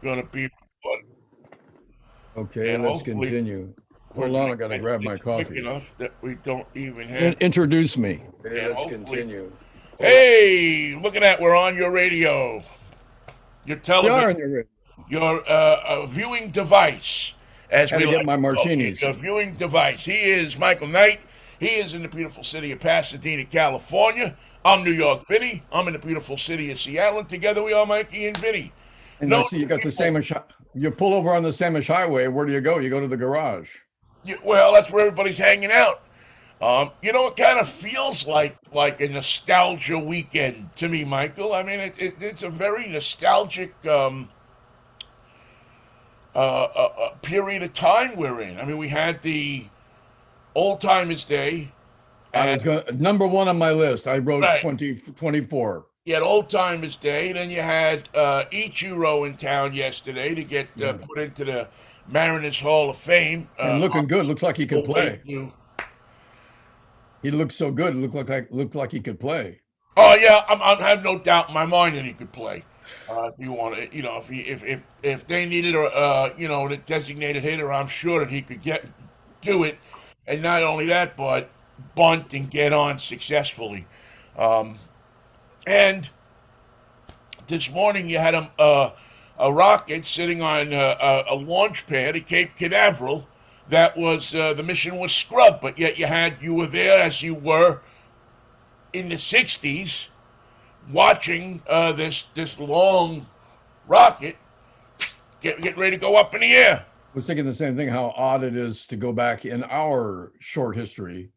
going to be recorded. Okay, And let's hopefully continue. we're Hold going on, I to gotta get grab this my quick coffee. enough that we don't even have. Introduce me. Okay, And let's hopefully, continue. Hold on. hey, look at that. We're on your radio, your We are in television, the. your viewing device, as Had we to get like my to call it, martinis. your viewing device. He is Michael Knight. He is in the beautiful city of Pasadena, California. I'm New York Vinnie. I'm in the beautiful city of Seattle. And together we are Mikey and Vinnie. And I Known see to you got the people. Samish. You pull over on the Samish Highway. Where do you go? You go to the garage. Well, that's where everybody's hanging out. It kind of feels like a nostalgia weekend to me, Michael. I mean, it's a very nostalgic period of time we're in. I mean, we had the Old Timers Day, I and was going to number one on my list. I wrote right, 2024. you had Old Timers Day, then you had Ichiro in town yesterday to get Yeah, put into the Mariners Hall of Fame. and looking good. Looks like he could The way play. to He looked so good. Looked like he could play. Oh yeah, I have no doubt in my mind that he could play. If you want to, if they needed a a designated hitter, I'm sure that he could do it, and not only that, but bunt and get on successfully. Um, and this morning you had a rocket sitting on a launch pad at Cape Canaveral. That was the mission was scrubbed, but yet you were there as you were in the '60s watching this long rocket get ready to go up in the air. Was thinking the same thing. How odd it is to go back in our short history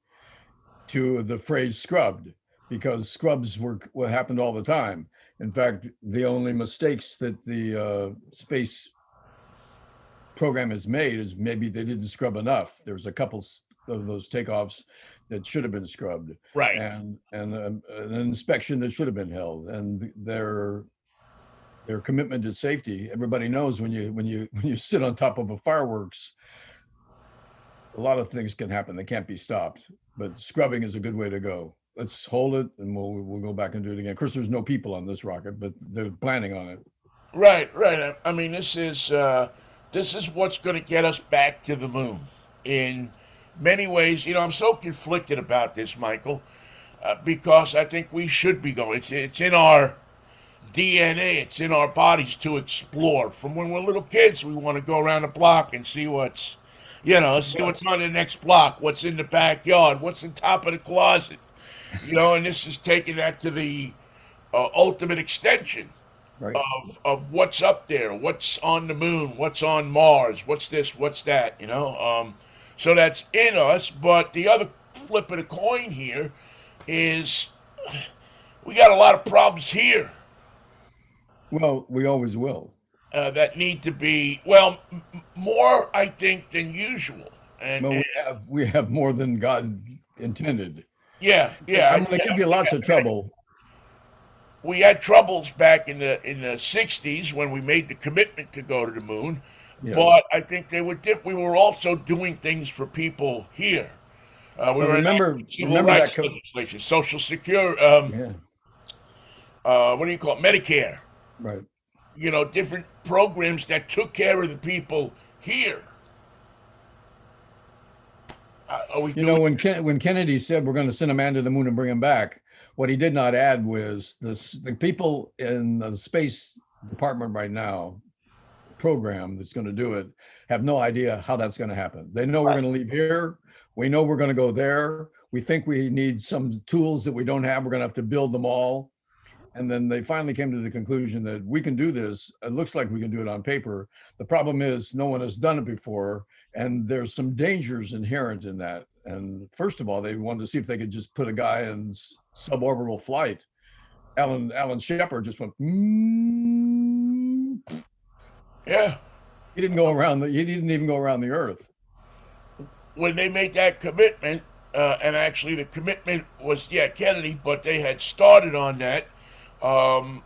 to the phrase "scrubbed," because scrubs were what happened all the time. In fact, the only mistakes that the space program has made is maybe they didn't scrub enough. There was a couple of those takeoffs that should have been scrubbed, Right. and an inspection that should have been held, and their commitment to safety. Everybody knows when you sit on top of a fireworks, a lot of things can happen. They can't be stopped. But scrubbing is a good way to go. Let's hold it, and we'll go back and do it again. Of course, there's no people on this rocket, but they're planning on it. Right. Right. I mean, this is what's going to get us back to the moon. In many ways, I'm so conflicted about this, Michael, because I think we should be going. It's in our DNA. It's in our bodies to explore. From when we're little kids, we want to go around the block and see see Yeah. what's on the next block, what's in the backyard, what's on top of the closet. And this is taking that to the ultimate extension Right. of what's up there, what's on the moon, what's on Mars, what's this, what's that. So that's in us. But the other flip of the coin here is we got a lot of problems here Well, we always will. that need to be more, I think, than usual. And, But and we have more than God intended. yeah, yeah, I'm going to give you lots of trouble. we had troubles back in the '60s when we made the commitment to go to the moon, Yes. but I think they were we were also doing things for people here. We But were remember, enacting civil remember that. rights legislation, Social Security, Yeah. what do you call it, Medicare? Right. Different programs that took care of the people here. Are we You know, doing? when Kennedy said we're going to send a man to the moon and bring him back, what he did not add was the people in the space department right now, program that's going to do it, have no idea how that's going to happen. They know we're Right. going to leave here. We know we're going to go there. We think we need some tools that we don't have. We're going to have to build them all. And then they finally came to the conclusion that we can do this. It looks like we can do it on paper. The problem is no one has done it before, and there's some dangers inherent in that. And first of all, they wanted to see if they could just put a guy in suborbital flight. Alan Shepard just went. Yeah. He didn't go around. He didn't even go around the Earth. When they made that commitment, and actually the commitment was Kennedy, but they had started on that um,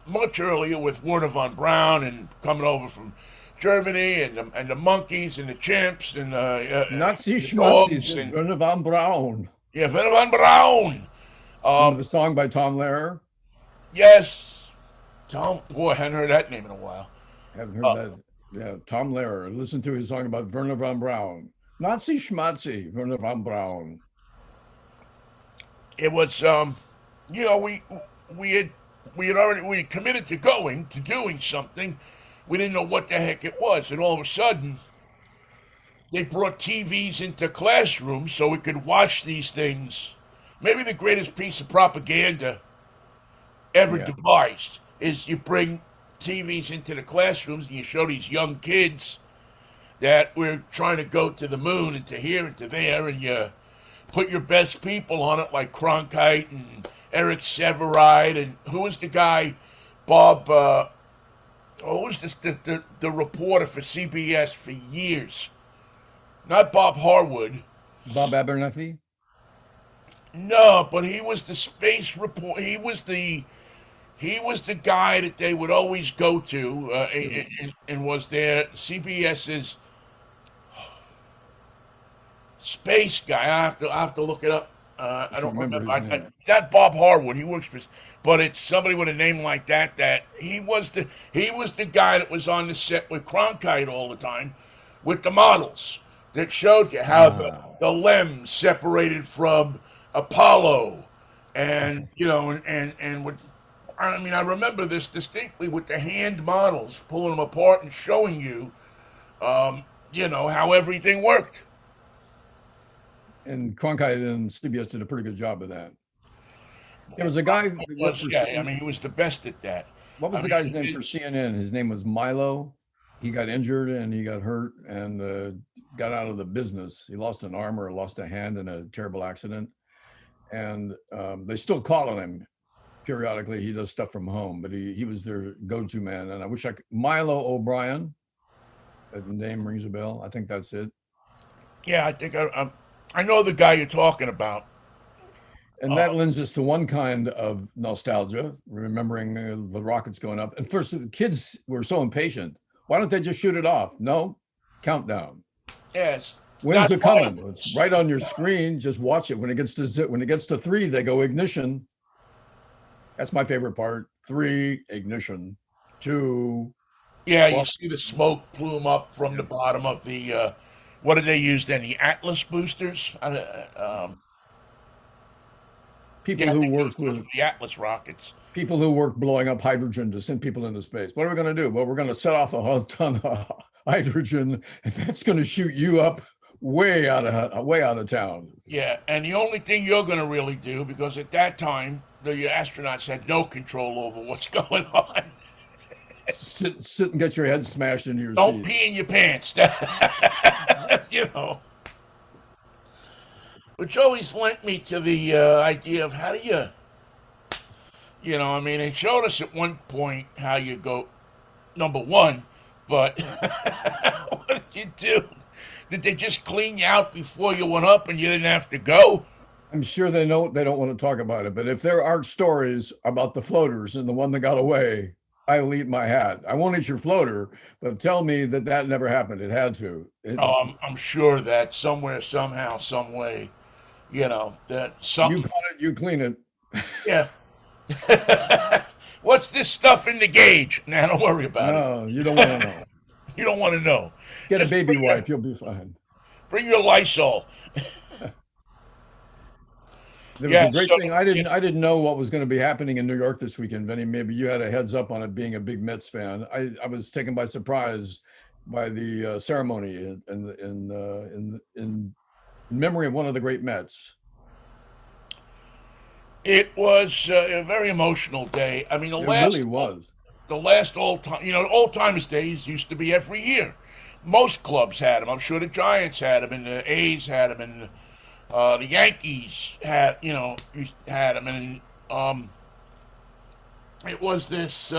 much earlier with Werner von Braun and coming over from Germany and the monkeys and the chimps and Nazi the schmutzies dogs is and Werner von Braun. Werner von Braun. Remember Um, the song by Tom Lehrer? yes, Tom. Boy, I hadn't heard that name in a while. Haven't heard Uh, that. Yeah, Tom Lehrer. Listen to his song about Werner von Braun. Nazi schmatzi, Werner von Braun. it was, you know, we had we had committed to going to doing something. We didn't know what the heck it was, and all of a sudden they brought TVs into classrooms so we could watch these things. Maybe the greatest piece of propaganda ever Yeah, devised is you bring TVs into the classrooms and you show these young kids that we're trying to go to the moon and to here and to there, and you put your best people on it like Cronkite and Eric Severide and who was the guy, Bob. Who was this, the reporter for CBS for years? Not Bob Harwood. Bob Abernathy. No, but he was the space report. He was the guy that they would always go to, and was there CBS's space guy. I have to look it up. I I should don't remember remember. his name. Not Bob Harwood. He works for, but it's somebody with a name like that. That he was the guy that was on the set with Cronkite all the time, with the models that showed you how the Ah, the LEM separated from Apollo, and okay. and with. I mean, I remember this distinctly with the hand models, pulling them apart and showing you, how everything worked. And Cronkite and CBS did a pretty good job of that. There was a guy that worked Was for, yeah. I mean, he was the best at that. what was I the mean, guy's name for CNN? His name was Milo. He got injured and he got hurt and got out of the business. He lost an arm or lost a hand in a terrible accident. And they still call on him periodically. He does stuff from home, but he was their go-to man. And I wish I could. Milo O'Brien, that name rings a bell. I think that's it. yeah, I think I know the guy you're talking about. And that lends us to one kind of nostalgia, remembering the rockets going up. And first, the kids were so impatient. Why don't they just shoot it off? No, countdown. Yes, When's not it coming? It's fireworks. right on your screen. Just watch it. When it gets to three, they go ignition. That's my favorite part. Three, ignition. Two, Yeah, you well, see the smoke plume up from the yeah. bottom of the. What did they use then? The Atlas boosters. Yeah, People I who think work those with were the Atlas rockets. people who work blowing up hydrogen to send people into space. What are we going to do? Well, we're going to set off a whole ton of hydrogen, and that's going to shoot you up way out of town. Yeah, and the only thing you're going to really do, because at that time the astronauts had no control over what's going on. Sit and get your head smashed into your Don't seat. pee in your pants. you know. Which always lent me to the idea of how do I mean, they showed us at one point how you go, number one, but what did you do? Did they just clean you out before you went up and you didn't have to go? I'm sure they don't want to talk about it, but if there aren't stories about the floaters and the one that got away, I'll eat my hat. I won't eat your floater, but tell me that that never happened. It had to. I'm sure that somewhere, somehow, some way, that You something. caught it, you clean it. Yeah. What's this stuff in the gauge? Nah, don't worry about it. No, you don't want to know. You don't want to know. Get a Just baby wipe, you'll be fine. bring your Lysol. There was Yeah. a great So thing. I didn't know what was going to be happening in New York this weekend, Vinny. Maybe you had a heads up on it being a big Mets fan. I was taken by surprise by the ceremony in memory of one of the great Mets. it was a very emotional day. I mean, the It really last was. the last old time, old timers days used to be every year. Most clubs had them. I'm sure the Giants had them, and the A's had them, and the Yankees had them, and it was this.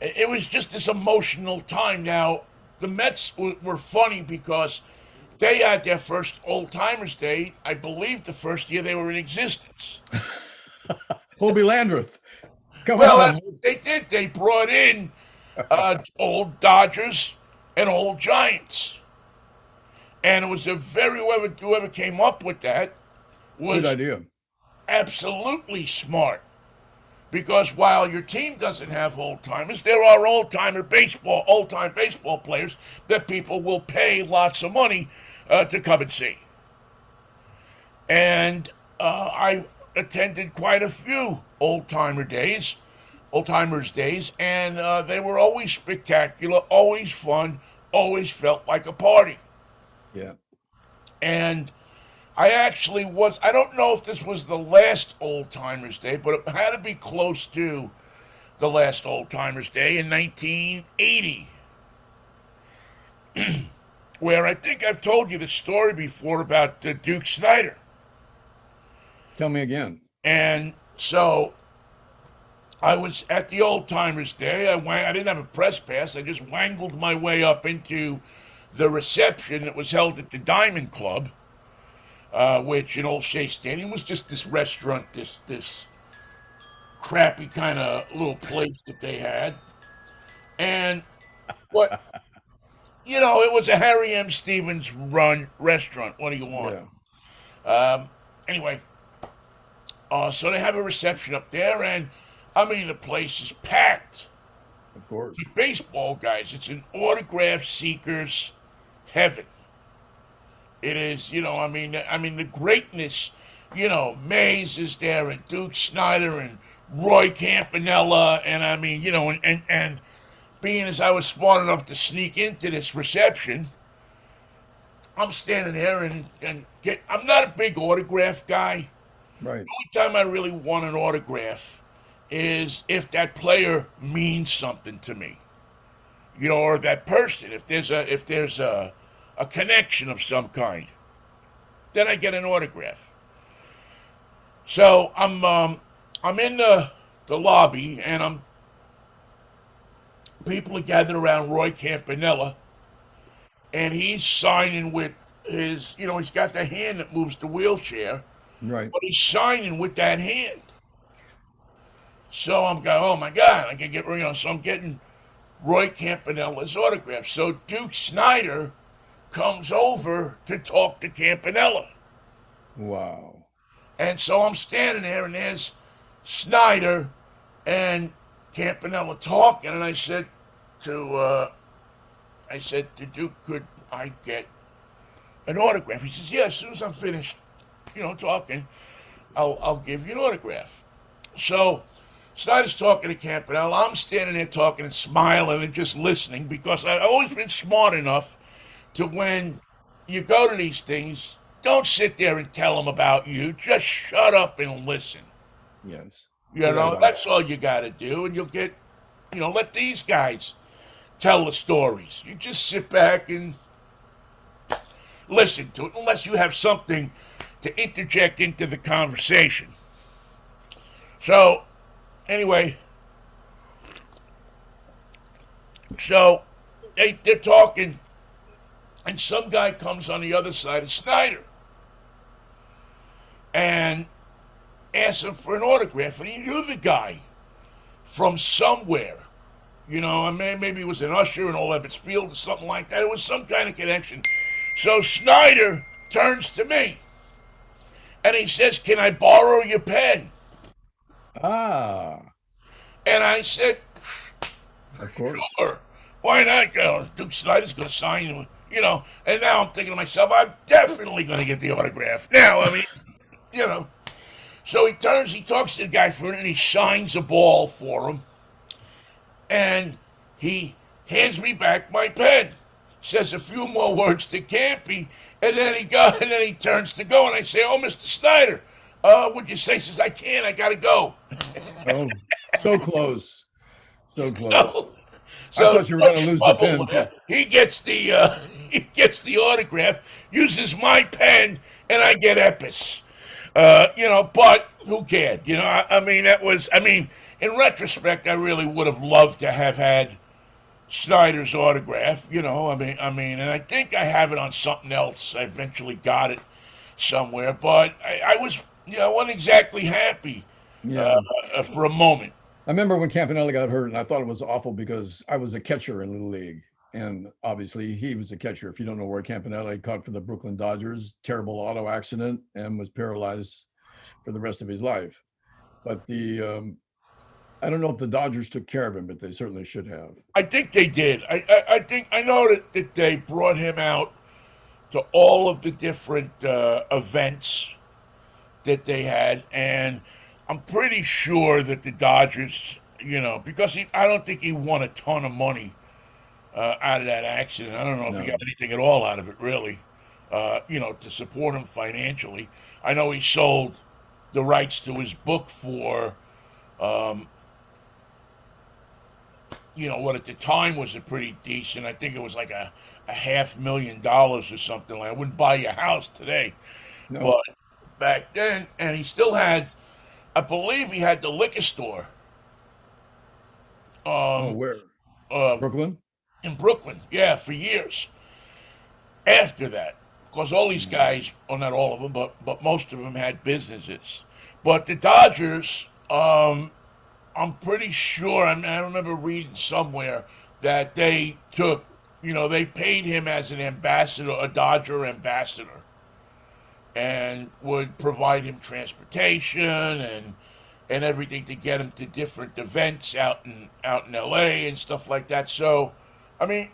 It was just this emotional time. Now, the Mets were funny because they had their first old timers day. I believe the first year they were in existence. Hobie Landreth, come Well, that's on. what they did. They brought in old Dodgers and old Giants, and it was a very whoever came up with that Good was idea. absolutely smart. Because while your team doesn't have old timers, there are old time baseball players that people will pay lots of money to come and see. And I attended quite a few old timers days, and they were always spectacular, always fun, always felt like a party. Yeah. And I don't know if this was the last old timers day, but it had to be close to the last old timers day in 1980, where I think I've told you the story before about Duke Snyder. Tell me again. And so I was at the old timers day. I didn't have a press pass. I just wangled my way up into the reception that was held at the Diamond Club, which in Old Shea Stadium was just this restaurant, this crappy kind of little place that they had. And what it was a Harry M. Stevens run restaurant. What do you want? Yeah, Anyway, so they have a reception up there, and I mean the place is packed of course. with baseball guys. It's an autograph seekers heaven. It is, I mean the greatness. Mays is there, and Duke Snyder, and Roy Campanella, and I mean, and being as I was smart enough to sneak into this reception, I'm standing there and get. I'm not a big autograph guy. Right. The only time I really want an autograph is if that player means something to me, or that person. If there's a connection of some kind, then I get an autograph. So I'm in the lobby, and people are gathered around Roy Campanella, and he's signing with he's got the hand that moves the wheelchair, Right. but he's signing with that hand. So I'm going, oh my God, I can get, so I'm getting Roy Campanella's autograph. So Duke Snyder comes over to talk to Campanella. Wow. And so I'm standing there, and there's Snyder and Campanella talking, and I said to Duke, could I get an autograph? He says, yeah, as soon as I'm finished, talking, I'll give you an autograph. So Snyder's talking to Campanella. I'm standing there talking and smiling and just listening because I've always been smart enough to, when you go to these things, don't sit there and tell them about you. Just shut up and listen. Yes. Good advice. That's all you got to do, and you'll get, let these guys tell the stories. You just sit back and listen to it, unless you have something to interject into the conversation. So, anyway, they're talking, and some guy comes on the other side of Snyder and asks him for an autograph, and he knew the guy from somewhere. I mean, maybe it was an usher in Old Ebbets Field or something like that. It was some kind of connection. So Snyder turns to me and he says, can I borrow your pen? Ah, And I said, of course. sure. Why not? Duke Snyder's going to sign, And now I'm thinking to myself, I'm definitely going to get the autograph. Now, I mean, you know. So he talks to the guy for a minute, and he signs a ball for him. And he hands me back my pen, says a few more words to Campy, and then he turns to go, and I say, "Oh, Mr. Snyder, what'd you say?" He says, "I can't, I gotta go." Oh, so close. So close. So, I thought you were going to lose the pen too. he gets the autograph, uses my pen, and I get Epis. But who cared? I mean, in retrospect, I really would have loved to have had Snyder's autograph. And I think I have it on something else. I eventually got it somewhere, but I wasn't exactly happy Yeah. for a moment. I remember when Campanella got hurt, and I thought it was awful because I was a catcher in Little League. And obviously, he was a catcher. If you don't know where Campanella, he caught for the Brooklyn Dodgers, terrible auto accident, and was paralyzed for the rest of his life. But I don't know if the Dodgers took care of him, but they certainly should have. I think they did. I think I know that they brought him out to all of the different events that they had, and I'm pretty sure that the Dodgers, because I don't think he won a ton of money out of that accident. I don't know if he got No. anything at all out of it, really, to support him financially. I know he sold the rights to his book for, um, what at the time was a pretty decent. I think it was like a $500,000 or something. Like I wouldn't buy your house today, No. but back then, and he still had, I believe he had the liquor store Oh, um, where? uh, Brooklyn? in Brooklyn, yeah, for years after that. Because all these Mm. guys, well, not all of them, but most of them had businesses. But the Dodgers, I'm pretty sure, I remember reading somewhere that they took, they paid him as an ambassador, a Dodger ambassador, and would provide him transportation and everything to get him to different events out in LA and stuff like that. So, I mean,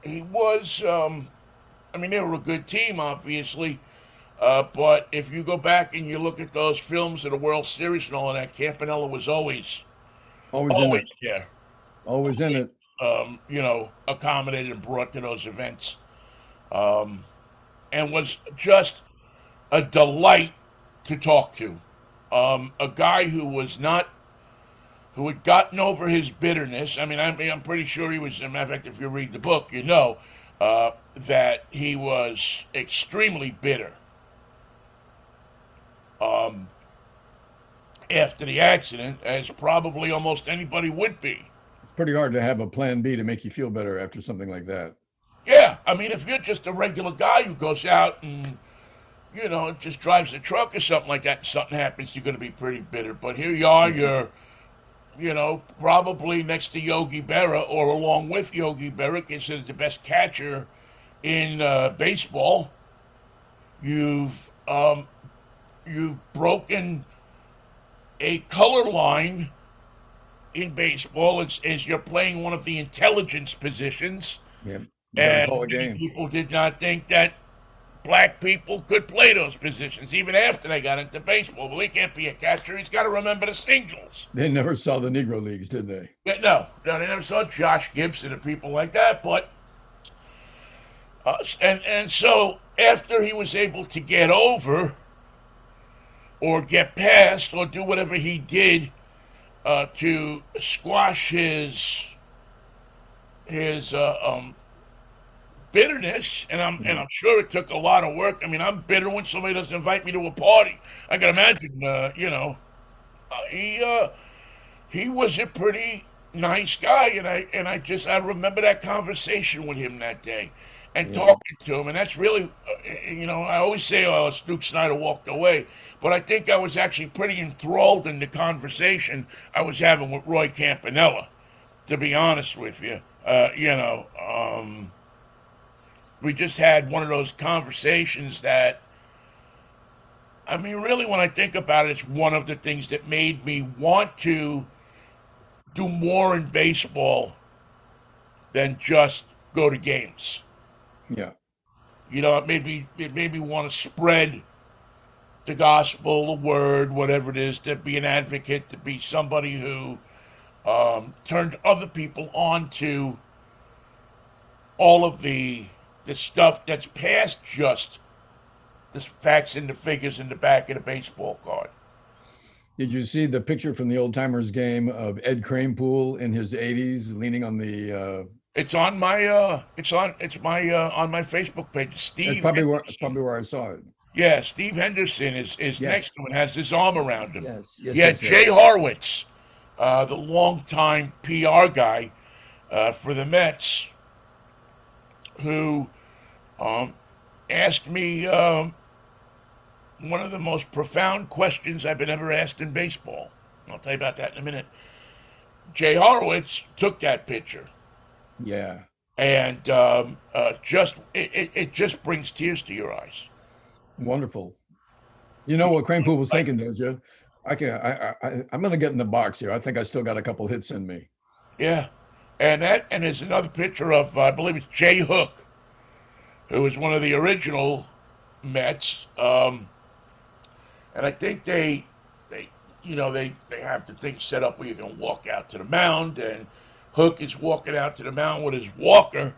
he was. I mean, they were a good team, obviously. But if you go back and you look at those films of the World Series and all of that, Campanella was Always in it. always there. Always in it. Accommodated and brought to those events, and was just a delight to talk to. A guy who had gotten over his bitterness. I'm pretty sure he was. As a matter of fact, if you read the book, that he was extremely bitter after the accident, as probably almost anybody would be. It's pretty hard to have a plan B to make you feel better after something like that. Yeah, I mean, if you're just a regular guy who goes out and just drives a truck or something like that, and something happens, you're going to be pretty bitter. But here you are, Yeah. you're probably next to Yogi Berra or along with Yogi Berra, considered the best catcher in baseball. You've you've broken a color line in baseball. As you're playing one of the intelligence positions, Yeah. You got to and call a many game. people did not think that black people could play those positions, even after they got into baseball. Well, he can't be a catcher. He's got to remember the singles. They never saw the Negro Leagues, did they? Yeah, no, they never saw Josh Gibson and people like that. But and so after he was able to get over or get past or do whatever he did to squash his bitterness, and Yeah. I'm sure it took a lot of work. I mean, I'm bitter when somebody doesn't invite me to a party. I can imagine, he was a pretty nice guy, and I remember that conversation with him that day, and Yeah. talking to him, and that's really, I always say, oh, Duke Snyder walked away, but I think I was actually pretty enthralled in the conversation I was having with Roy Campanella, to be honest with you. We just had one of those conversations that, I mean, really, when I think about it, it's one of the things that made me want to do more in baseball than just go to games. Yeah. It made me want to spread the gospel, the word, whatever it is, to be an advocate, to be somebody who turned other people on to all of the stuff that's past just the facts and the figures in the back of the baseball card. Did you see the picture from the old timers game of Ed Kranepool in his 80s leaning on the It's on my Facebook page. Steve that's probably where I saw it. Yeah, Steve Henderson is Yes. next to him and has his arm around him. Yes. Yes. Yeah, Yes. Jay Yes. Horwitz, the longtime PR guy for the Mets, who um, asked me one of the most profound questions I've been ever asked in baseball. I'll tell you about that in a minute. Jay Horwitz took that picture, Yeah. and it just brings tears to your eyes. Wonderful. You know what Kranepool was Like, thinking, don't you? I'm going to get in the box here. I think I still got a couple hits in me. Yeah, and there's another picture of I believe it's Jay Hook, who was one of the original Mets. And I think they they have the thing set up where you can walk out to the mound, and Hook is walking out to the mound with his walker.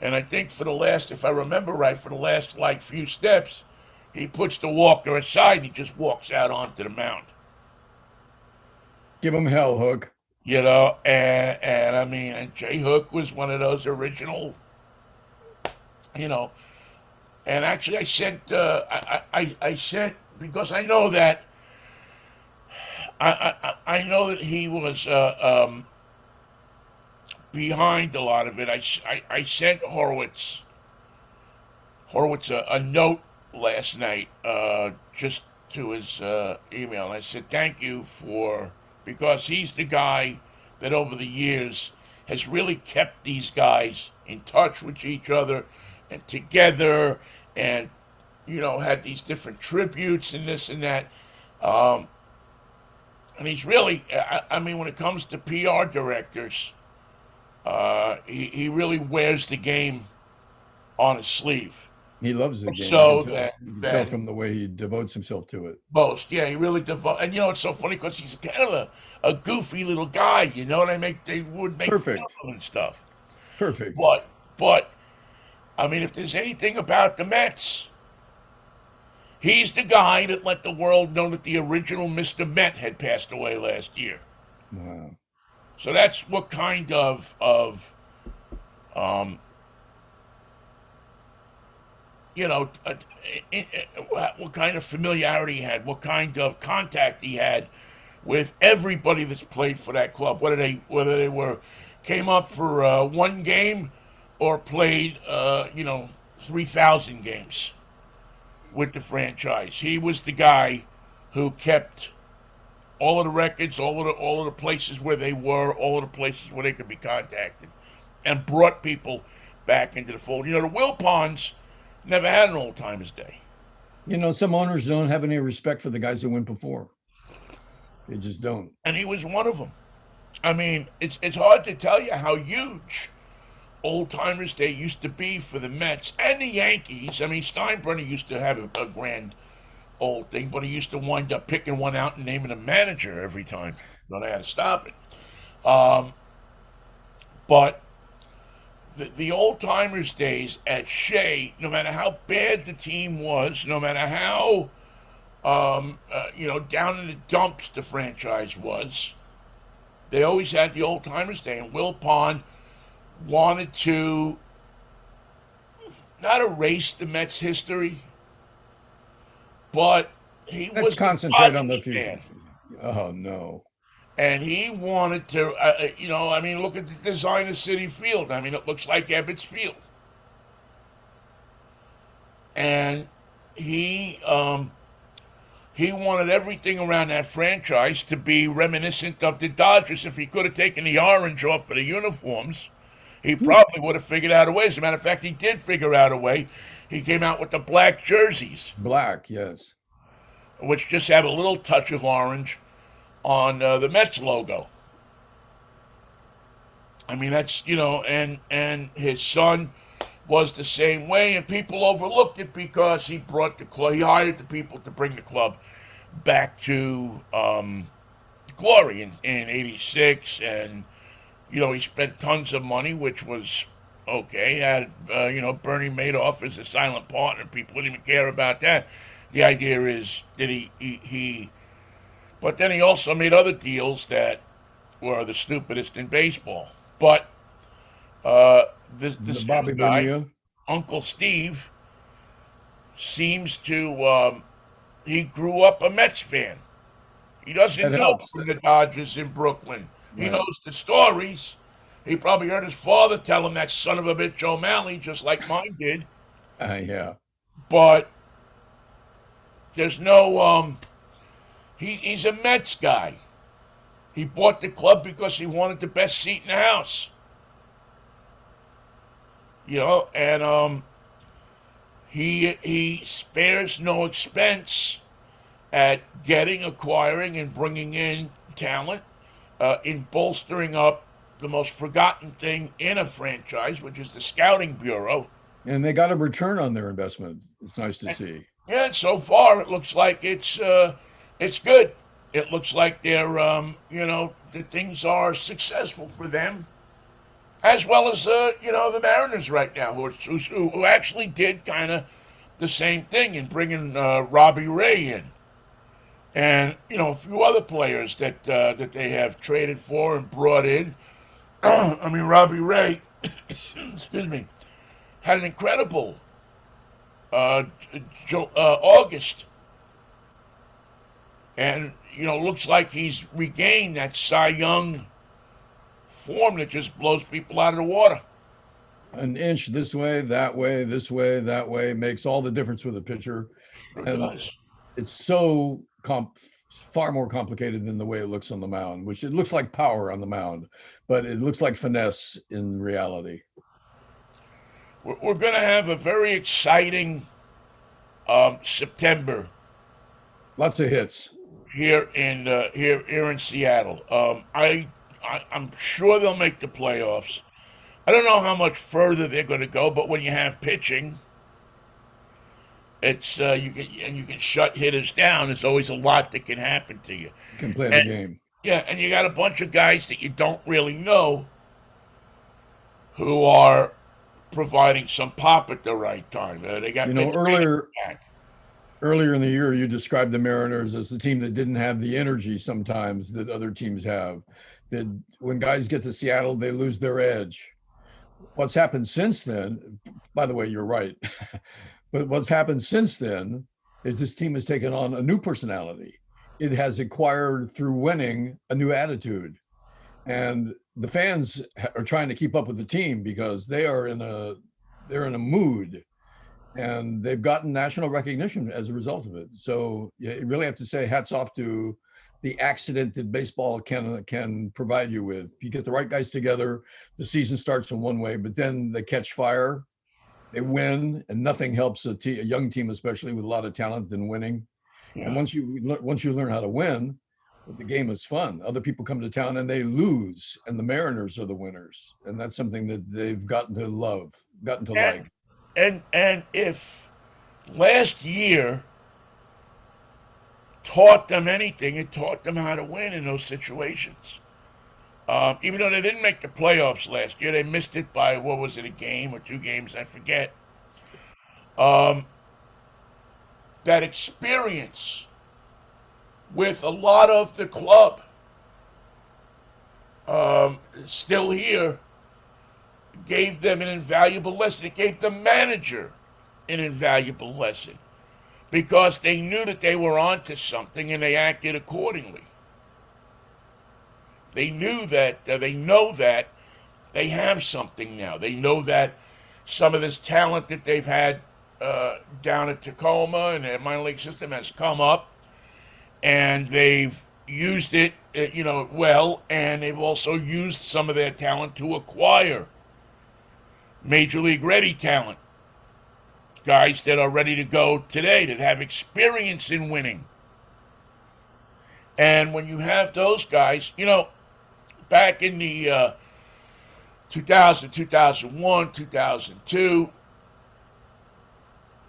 And I think for the last, if I remember right, for the last like few steps, he puts the walker aside and he just walks out onto the mound. Give him hell, Hook. And I mean, and Jay Hook was one of those original, you know. And actually, I sent, I sent because I know that I know that he was behind a lot of it. I sent Horowitz a note last night, just to his email. And I said thank you for because he's the guy that over the years has really kept these guys in touch with each other and together, and had these different tributes and this and that. Um, and he's really, I mean, when it comes to PR directors, he really wears the game on his sleeve. He loves the game. You can So tell. that You can tell than from the way he devotes himself to it. most, yeah, he really devote. And it's so funny because he's kind of a goofy little guy, and they would make fun Perfect. of him and stuff. Perfect. But I mean, if there's anything about the Mets, he's the guy that let the world know that the original Mr. Met had passed away last year. Wow. So that's what kind of um, you know, uh, what kind of familiarity he had, what kind of contact he had with everybody that's played for that club, whether they were came up for one game or played 3,000 games with the franchise. He was the guy who kept all of the records, all of the places where they were, all of the places where they could be contacted, and brought people back into the fold. The Wilpons never had an old timers day, Some owners don't have any respect for the guys that went before. They just don't. and he was one of them. I mean, it's hard to tell you how huge old timers day used to be for the Mets and the Yankees. I mean, Steinbrenner used to have a grand old thing, but he used to wind up picking one out and naming a manager every time. So they had to stop it. But the old timers days at Shea, no matter how bad the team was, no matter how down in the dumps the franchise was, they always had the old timers day. And Will Pond wanted to not erase the Mets history, but he Let's was a concentrate on the Padres future. fan. Oh no. And he wanted to, I mean, look at the design of City Field. I mean, it looks like Ebbets Field. And he wanted everything around that franchise to be reminiscent of the Dodgers. If he could have taken the orange off of the uniforms, he probably would have figured out a way. As a matter of fact, he did figure out a way. He came out with the black jerseys, Black, yes. which just have a little touch of orange on the Mets logo. I mean, that's and his son was the same way, and people overlooked it because he brought the club. He hired the people to bring the club back to glory in '86, and he spent tons of money, which was okay. Had Bernie Madoff as a silent partner. People didn't even care about that. The idea is that he but then he also made other deals that were the stupidest in baseball. But The this Bobby new guy, Bonilla. Uncle Steve, seems to he grew up a Mets fan. He doesn't That know helps. from the Dodgers in Brooklyn. He Right. knows the stories. He probably heard his father tell him that son of a bitch O'Malley, just like mine did. Yeah. But there's no he's a Mets guy. He bought the club because he wanted the best seat in the house. And he spares no expense at getting, acquiring, and bringing in talent, in bolstering up the most forgotten thing in a franchise, which is the scouting bureau. And they got a return on their investment. It's nice to see. Yeah, and so far it looks like it's good. It looks like they're that things are successful for them, as well as the Mariners right now, who actually did kind of the same thing in bringing Robbie Ray in, and a few other players that they have traded for and brought in. I mean, Robbie Ray, excuse me, had an incredible uh, August, and looks like he's regained that Cy Young form that just blows people out of the water. An inch this way, that way, this way, that way makes all the difference with a pitcher. It And does. it's so far more complicated than the way it looks on the mound, which it looks like power on the mound, but it looks like finesse in reality. We're going to have a very exciting September Lots of hits. here in Seattle. I'm sure they'll make the playoffs. I don't know how much further they're going to go, but when you have pitching, it's you can shut hitters down. There's always a lot that can happen to you. You can play the And game. yeah, and you got a bunch of guys that you don't really know who are providing some pop at the right time. They got Mitch back. Earlier in the year, you described the Mariners as the team that didn't have the energy sometimes that other teams have. That when guys get to Seattle, they lose their edge. What's happened since then, by the way, you're right. But what's happened since then is this team has taken on a new personality. It has acquired through winning a new attitude. And the fans are trying to keep up with the team because they're in a mood, and they've gotten national recognition as a result of it. So you really have to say hats off to the accident that baseball can provide you with. You get the right guys together, the season starts in one way, but then they catch fire, they win, and nothing helps a young team, especially with a lot of talent, than winning. And Yeah. once you learn how to win, the game is fun. Other people come to town and they lose, and the Mariners are the winners, and that's something that they've gotten to love, gotten to And like. and if last year taught them anything, it taught them how to win in those situations. Even though they didn't make the playoffs last year, they missed it by what was it, a game or two games, I forget. Um, that experience with a lot of the club still here gave them an invaluable lesson. It gave the manager an invaluable lesson because they knew that they were onto something and they acted accordingly. They knew that, they know that they have something now. They know that some of this talent that they've had down at Tacoma and their minor league system has come up, and they've used it, well, and they've also used some of their talent to acquire major league ready talent, guys that are ready to go today, that have experience in winning. And when you have those guys, back in the 2000, 2001, 2002,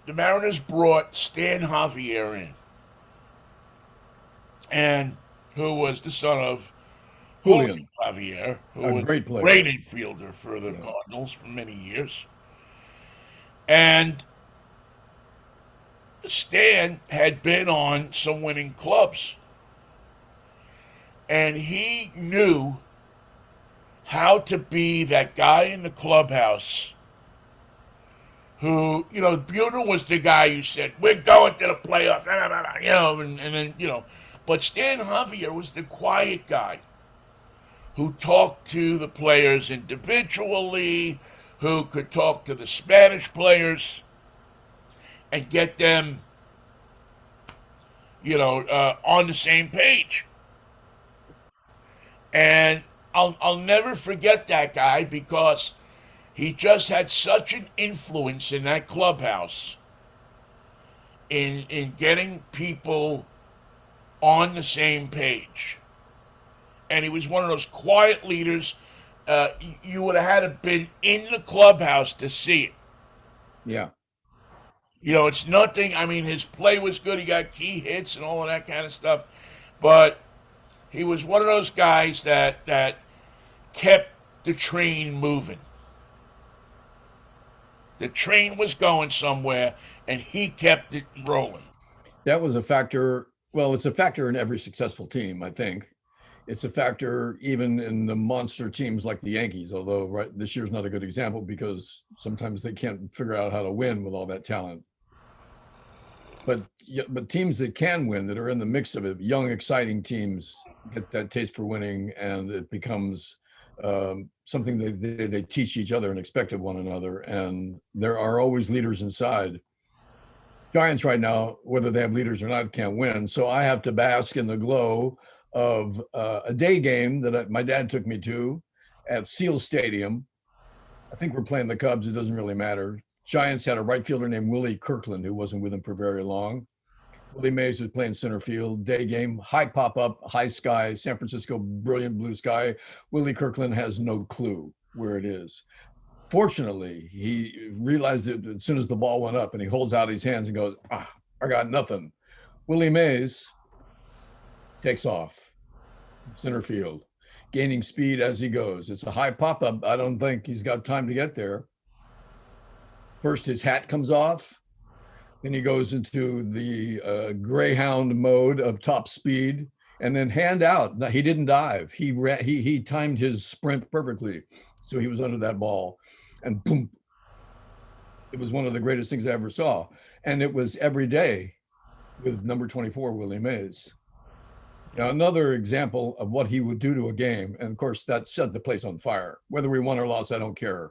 the Mariners brought Stan Javier in, and who was the son of Julio Julian, Javier, who a was great a player. great infielder for the Yeah. Cardinals for many years. And Stan had been on some winning clubs, and he knew how to be that guy in the clubhouse who, Buter was the guy who said, "We're going to the playoffs," and then, but Stan Javier was the quiet guy who talked to the players individually, who could talk to the Spanish players and get them, on the same page. And I'll never forget that guy because he just had such an influence in that clubhouse in getting people on the same page. And he was one of those quiet leaders. You would have had to been in the clubhouse to see it. Yeah. It's nothing. I mean, his play was good. He got key hits and all of that kind of stuff. But he was one of those guys that kept the train moving. The train was going somewhere, and he kept it rolling. That was a factor. Well, it's a factor in every successful team, I think. It's a factor even in the monster teams like the Yankees, although right this year's not a good example because sometimes they can't figure out how to win with all that talent. But teams that can win, that are in the mix of it, young, exciting teams get that taste for winning, and it becomes something they teach each other and expect of one another. And there are always leaders inside. Giants right now, whether they have leaders or not, can't win. So I have to bask in the glow of a day game that my dad took me to at Seal Stadium. I think we're playing the Cubs. It doesn't really matter. Giants had a right fielder named Willie Kirkland who wasn't with them for very long. Willie Mays was playing center field. Day game, high pop up, high sky, San Francisco, brilliant blue sky. Willie Kirkland has no clue where it is. Fortunately, he realized it as soon as the ball went up, and he holds out his hands and goes, I got nothing. Willie Mays takes off center field, gaining speed as he goes. It's a high pop up. I don't think he's got time to get there. First, his hat comes off. Then he goes into the greyhound mode of top speed, and then hand out. He didn't dive. He timed his sprint perfectly, so he was under that ball, and boom! It was one of the greatest things I ever saw, and it was every day with number 24, Willie Mays. Now, another example of what he would do to a game, and of course, that set the place on fire. Whether we won or lost, I don't care.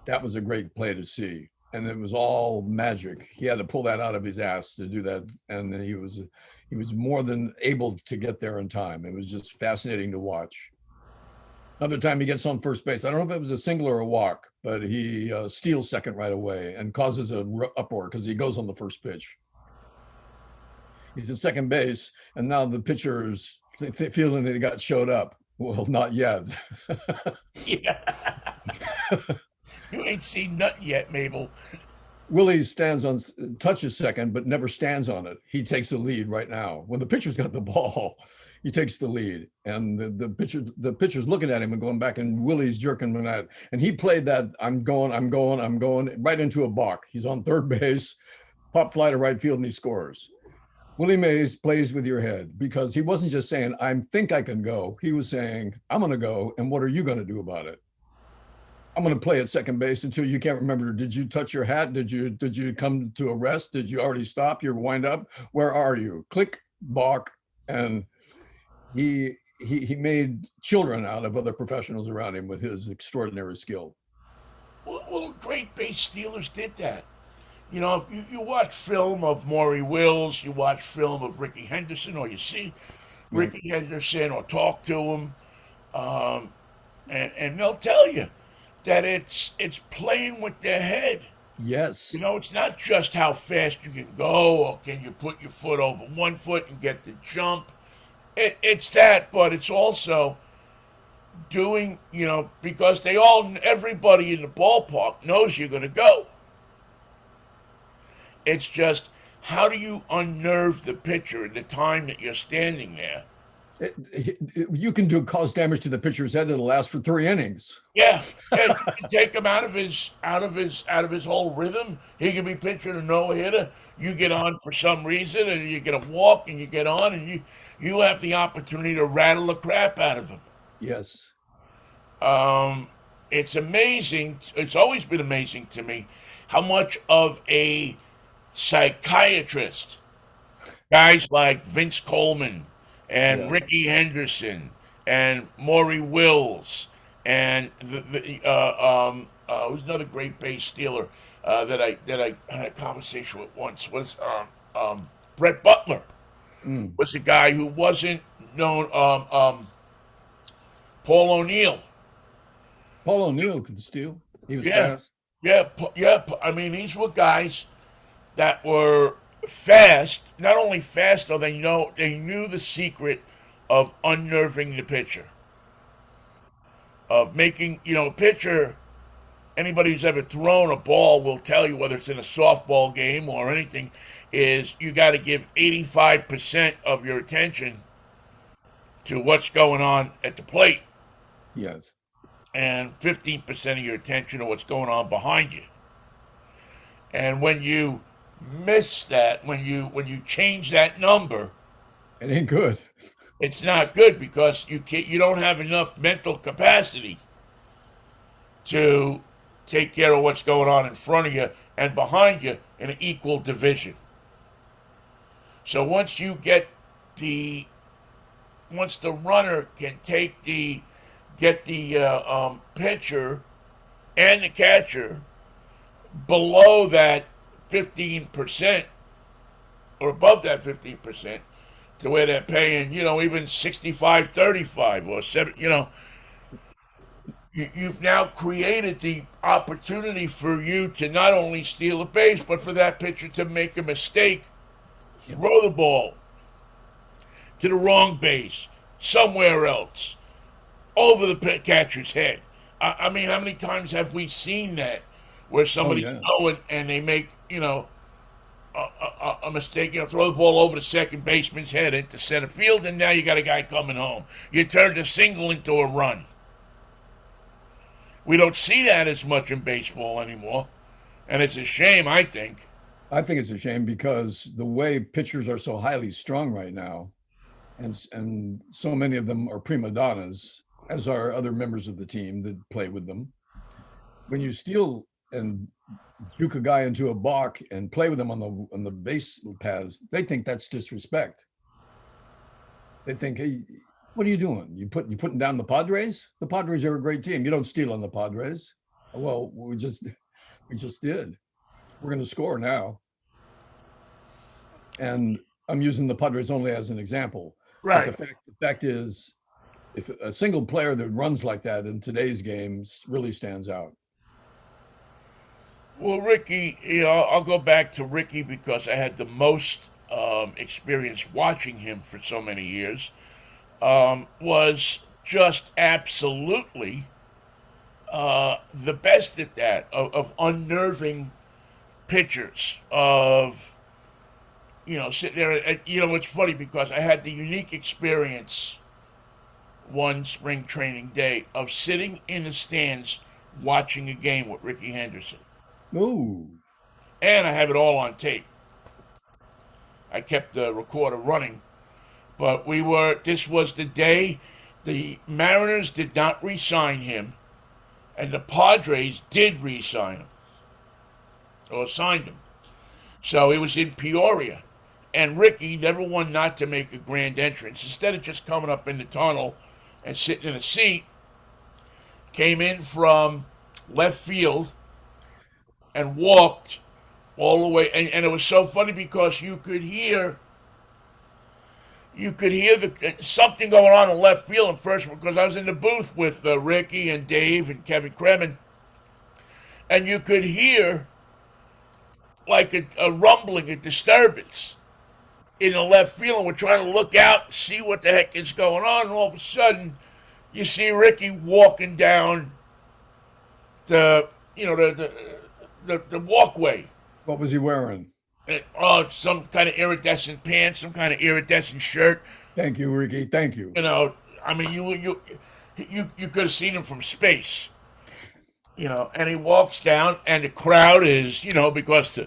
That was a great play to see. And it was all magic. He had to pull that out of his ass to do that, and he was more than able to get there in time. It was just fascinating to watch. Another time he gets on first base. I don't know if it was a single or a walk, but he steals second right away and causes an uproar because he goes on the first pitch. He's at second base, and now the pitcher is feeling that he got showed up. Well, not yet. Yeah. You ain't seen nothing yet, Mabel. Willie touches second, but never stands on it. He takes the lead right now. When the pitcher's got the ball, he takes the lead, and the pitcher's looking at him and going back, and Willie's jerking him at. And he played that I'm going right into a balk. He's on third base, pop fly to right field, and he scores. Willie Mays plays with your head because he wasn't just saying, I think I can go. He was saying, I'm going to go, and what are you going to do about it? I'm going to play at second base until you can't remember. Did you touch your hat? Did you come to a rest? Did you already stop your wind up? Where are you? Click, balk, and he made children out of other professionals around him with his extraordinary skill. Well, great base stealers did that. If you watch film of Maury Wills, you watch film of Ricky Henderson, or you see Ricky Henderson, or talk to him, and they'll tell you that it's playing with their head. Yes. It's not just how fast you can go, or can you put your foot over one foot and get the jump. It's that, but it's also doing, because everybody in the ballpark knows you're going to go. It's just, how do you unnerve the pitcher in the time that you're standing there? You can cause damage to the pitcher's head that'll last for 3 innings. Yeah, and take him out of his whole rhythm. He can be pitching a no-hitter. You get on for some reason, and you get a walk, and you get on, and you have the opportunity to rattle the crap out of him. Yes. It's amazing. It's always been amazing to me how much of a psychiatrist guys like Vince Coleman and Ricky Henderson and Maury Wills and who's another great base stealer that I had a conversation with once was Brett Butler. Was a guy who wasn't known. Paul O'Neill. Paul O'Neill could steal. He was fast. Yeah. I mean, these were guys that were fast. Not only fast, though, they knew the secret of unnerving the pitcher, of making a pitcher. Anybody who's ever thrown a ball will tell you, whether it's in a softball game or anything, is you got to give 85% of your attention to what's going on at the plate Yes. and 15% of your attention to what's going on behind you. And when you miss that, when you change that number, It ain't good. it's not good because you don't have enough mental capacity to take care of what's going on in front of you and behind you in an equal division. So the once the runner can get the pitcher and the catcher below that 15% or above that 15%, to where they're paying, even 65-35 or 7, you've now created the opportunity for you to not only steal a base, but for that pitcher to make a mistake, Yep. throw the ball to the wrong base, somewhere else, over the catcher's head. I mean, how many times have we seen that where Oh somebody's yeah. going and they make, a mistake, throw the ball over the second baseman's head into center field, and now you got a guy coming home. You turned a single into a run. We don't see that as much in baseball anymore, and it's a shame, I think. I think it's a shame because the way pitchers are so highly strung right now, and so many of them are prima donnas, as are other members of the team that play with them. When you steal and juke a guy into a balk and play with them on the base paths, they think that's disrespect. They think, hey, what are you doing? You putting down the Padres? The Padres are a great team. You don't steal on the Padres. Well, we just did. We're going to score now. And I'm using the Padres only as an example. But Right. the fact is, if a single player that runs like that in today's games really stands out. Well, Ricky, I'll go back to Ricky because I had the most experience watching him for so many years. Was just absolutely the best at that, of unnerving pitchers, of sitting there. And, it's funny because I had the unique experience one spring training day of sitting in the stands watching a game with Ricky Henderson, Ooh, and I have it all on tape. I kept the recorder running, but this was the day the Mariners did not re-sign him, and the Padres did re-sign him or signed him. So he was in Peoria, and Ricky, never one not to make a grand entrance, instead of just coming up in the tunnel and sitting in a seat, came in from left field and walked all the way. And it was so funny because you could hear something going on in left field at first, because I was in the booth with Ricky and Dave and Kevin Kremen, and you could hear like a rumbling, a disturbance in the left field, and we're trying to look out and see what the heck is going on, and all of a sudden you see Ricky walking down the the walkway. what was he wearing? Oh, some kind of iridescent pants, some kind of iridescent shirt. Thank you, Ricky. Thank you. I mean, you could have seen him from space. And he walks down, and the crowd is, because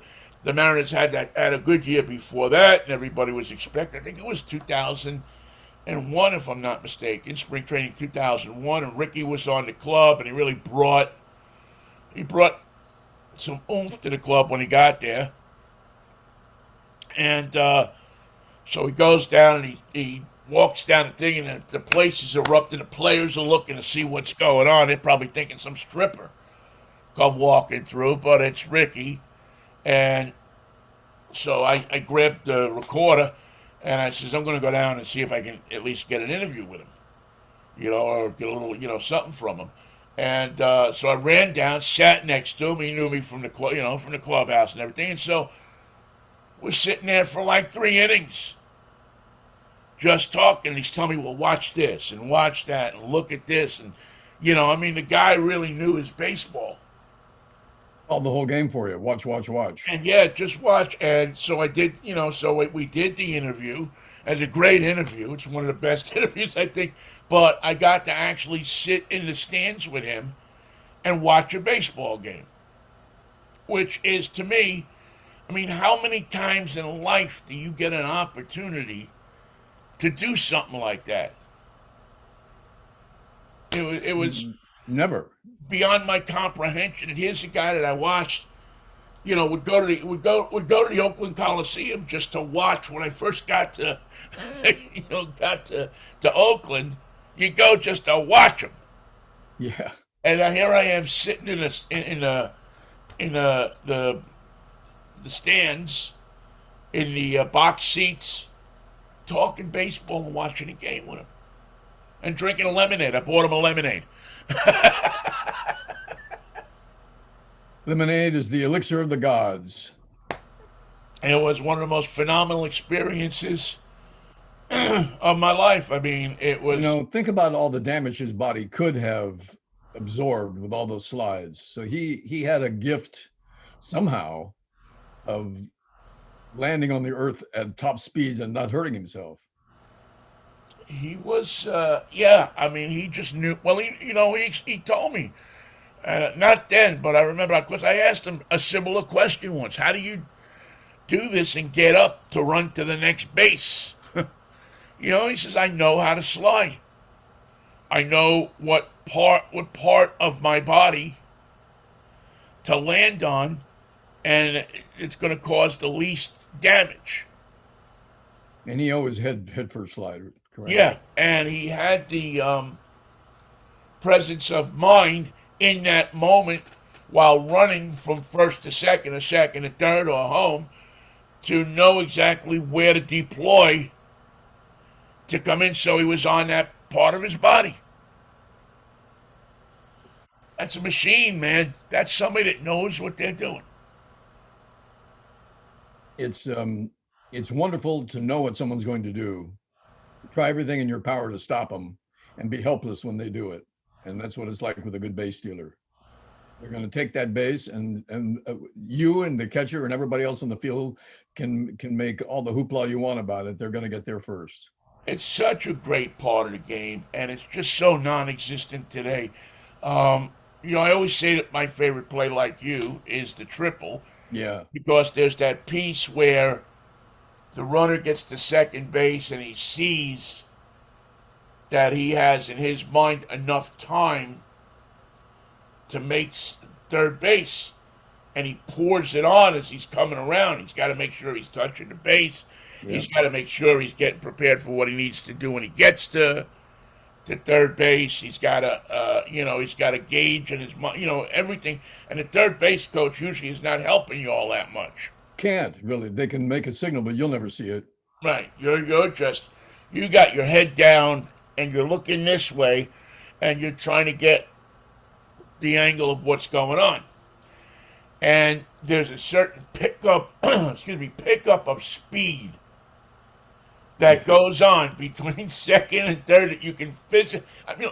the Mariners had a good year before that, and everybody was expecting. I think it was 2001, if I'm not mistaken, spring training 2001, and Ricky was on the club, and he really brought some oomph to the club when he got there. And so he goes down and he walks down the thing, and the place is erupting. The players are looking to see what's going on. They're probably thinking some stripper come walking through, but it's Ricky. And so I grabbed the recorder and I says, I'm going to go down and see if I can at least get an interview with him, or get a little, something from him. And so I ran down, sat next to him. He knew me from the from the clubhouse and everything. And so We're sitting there for like 3 innings, just talking. He's telling me, well, watch this and watch that and look at this. And, I mean, the guy really knew his baseball. Called the whole game for you. Watch, watch, watch. And yeah, just watch. And so I did, so we did the interview. It's a great interview. It's one of the best interviews, I think. But I got to actually sit in the stands with him and watch a baseball game, which is to me, I mean, how many times in life do you get an opportunity to do something like that? It was Never. beyond my comprehension. And here's a guy that I watched. Would go to the Oakland Coliseum just to watch when I first got to, to Oakland. You go just to watch him, Yeah. and here I am sitting in the stands in the box seats, talking baseball and watching a game with him, and drinking a lemonade. I bought him a lemonade. Lemonade is the elixir of the gods. And it was one of the most phenomenal experiences of my life. I mean, it was. Think about all the damage his body could have absorbed with all those slides. So he had a gift somehow of landing on the earth at top speeds and not hurting himself. He was, yeah. I mean, he just knew. Well, he told me, not then, but I remember because I asked him a similar question once. How do you do this and get up to run to the next base? He says, I know how to slide. I know what part of my body to land on, and it's going to cause the least damage. And he always head first slide, correct? Yeah, and he had the presence of mind in that moment while running from first to second, or second to third, or home to know exactly where to deploy to come in, so he was on that part of his body. That's a machine, man. That's somebody that knows what they're doing. It's wonderful to know what someone's going to do. Try everything in your power to stop them and be helpless when they do it. And that's what it's like with a good base stealer. They're going to take that base, and you and the catcher and everybody else in the field can make all the hoopla you want about it. They're going to get there first. It's such a great part of the game, and it's just so non-existent today. I always say that my favorite play, like you, is the triple, Yeah. because there's that piece where the runner gets to second base and he sees that he has in his mind enough time to make third base, and he pours it on as he's coming around. He's got to make sure he's touching the base. Yeah. He's got to make sure he's getting prepared for what he needs to do when he gets to third base. He's got to, he's got to gauge in his mind, everything. And the third base coach usually is not helping you all that much. Can't really. They can make a signal, but you'll never see it. Right. You got your head down and you're looking this way, and you're trying to get the angle of what's going on. And there's a certain pickup of speed that goes on between second and third that you can visit. I mean,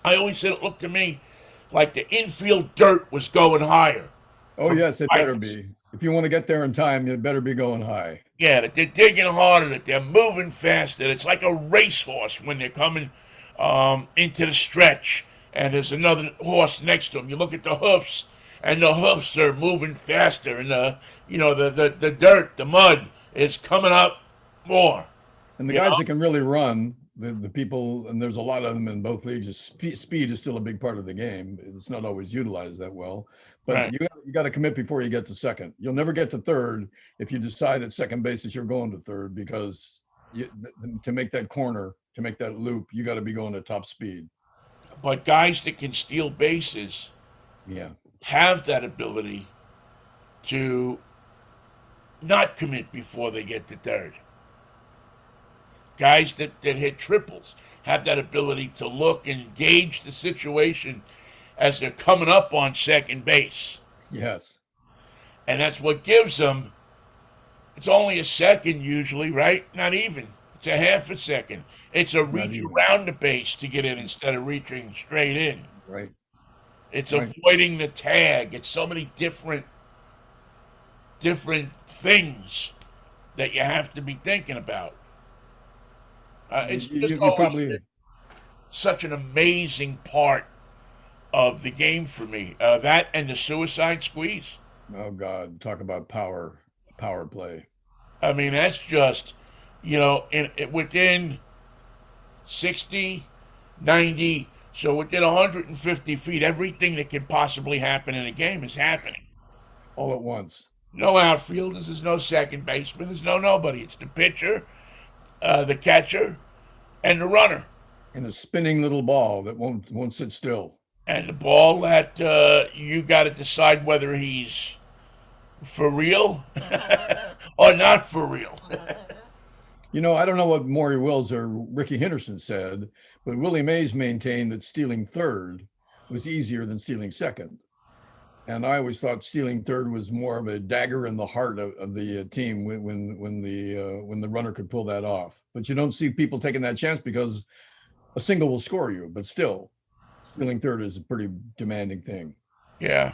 I always said it looked to me like the infield dirt was going higher. Oh, yes, it better be. If you want to get there in time, it better be going high. Yeah, that they're digging harder, that they're moving faster. It's like a racehorse when they're coming into the stretch, and there's another horse next to them. You look at the hoofs, and the hoofs are moving faster, and the dirt, the mud is coming up more. And the guys that can really run, the people, and there's a lot of them in both leagues, speed is still a big part of the game. It's not always utilized that well. But Right. you got to commit before you get to second. You'll never get to third if you decide at second base that you're going to third, because to make that corner, to make that loop, you got to be going at top speed. But guys that can steal bases Yeah. have that ability to not commit before they get to third. Guys that hit triples have that ability to look and gauge the situation as they're coming up on second base. Yes. And that's what gives them It's only a second usually, right? Not even. It's a half a second. It's a Not reach even. around the base to get in instead of reaching straight in. Right. It's Right. avoiding the tag. It's so many different things that you have to be thinking about. It's just You always been probably, such an amazing part of the game for me. That and the suicide squeeze. oh God, talk about power play. I mean, that's just, within 60, 90, so within 150 feet, everything that can possibly happen in a game is happening. All at once. No outfielders, there's no second baseman, there's no nobody. It's the pitcher, the catcher, and the runner. And a spinning little ball that won't sit still. And the ball that you got to decide whether he's for real or not for real. I don't know what Maury Wills or Ricky Henderson said, but Willie Mays maintained that stealing third was easier than stealing second. And I always thought stealing third was more of a dagger in the heart of the team when the runner could pull that off. But you don't see people taking that chance because a single will score you. But still, stealing third is a pretty demanding thing. Yeah,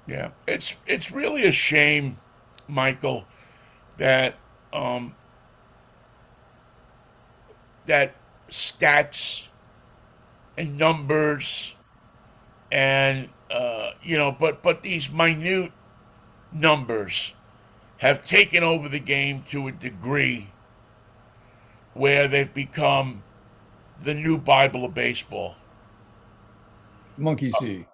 yeah. It's really a shame, Michael, that that stats and numbers and but these minute numbers have taken over the game to a degree where they've become the new Bible of baseball. Monkey see.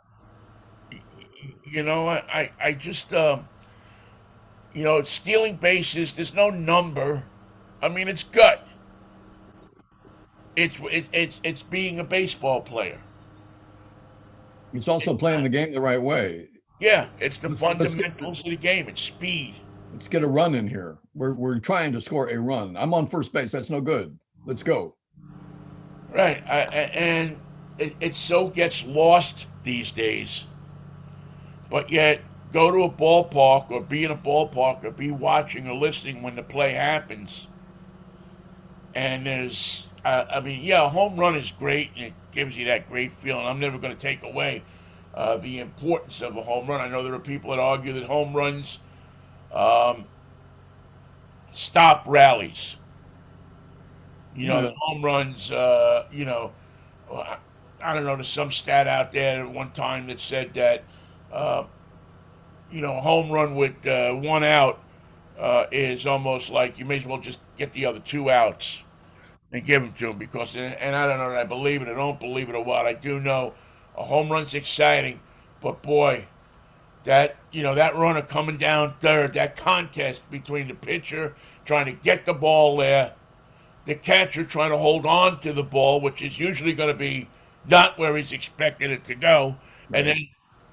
I just stealing bases. There's no number. I mean, it's gut. It's being a baseball player. It's also playing the game the right way. Yeah, it's the Let's get fundamentals of the game. It's speed. let's get a run in here. We're trying to score a run. I'm on first base. That's no good. Let's go. Right. And it so gets lost these days. But yet, go to a ballpark or be in a ballpark or be watching or listening when the play happens. And a home run is great and it gives you that great feeling. I'm never going to take away the importance of a home run. I know there are people that argue that home runs um, stop rallies. Yeah. That home runs, I don't know, there's some stat out there at one time that said that, uh, a home run with one out is almost like you may as well just get the other two outs and give them to him because, and I don't know that I believe it or don't believe it or what. I do know a home run's exciting, but boy, that runner coming down third, that contest between the pitcher trying to get the ball there, the catcher trying to hold on to the ball, which is usually going to be not where he's expected it to go, and Right. then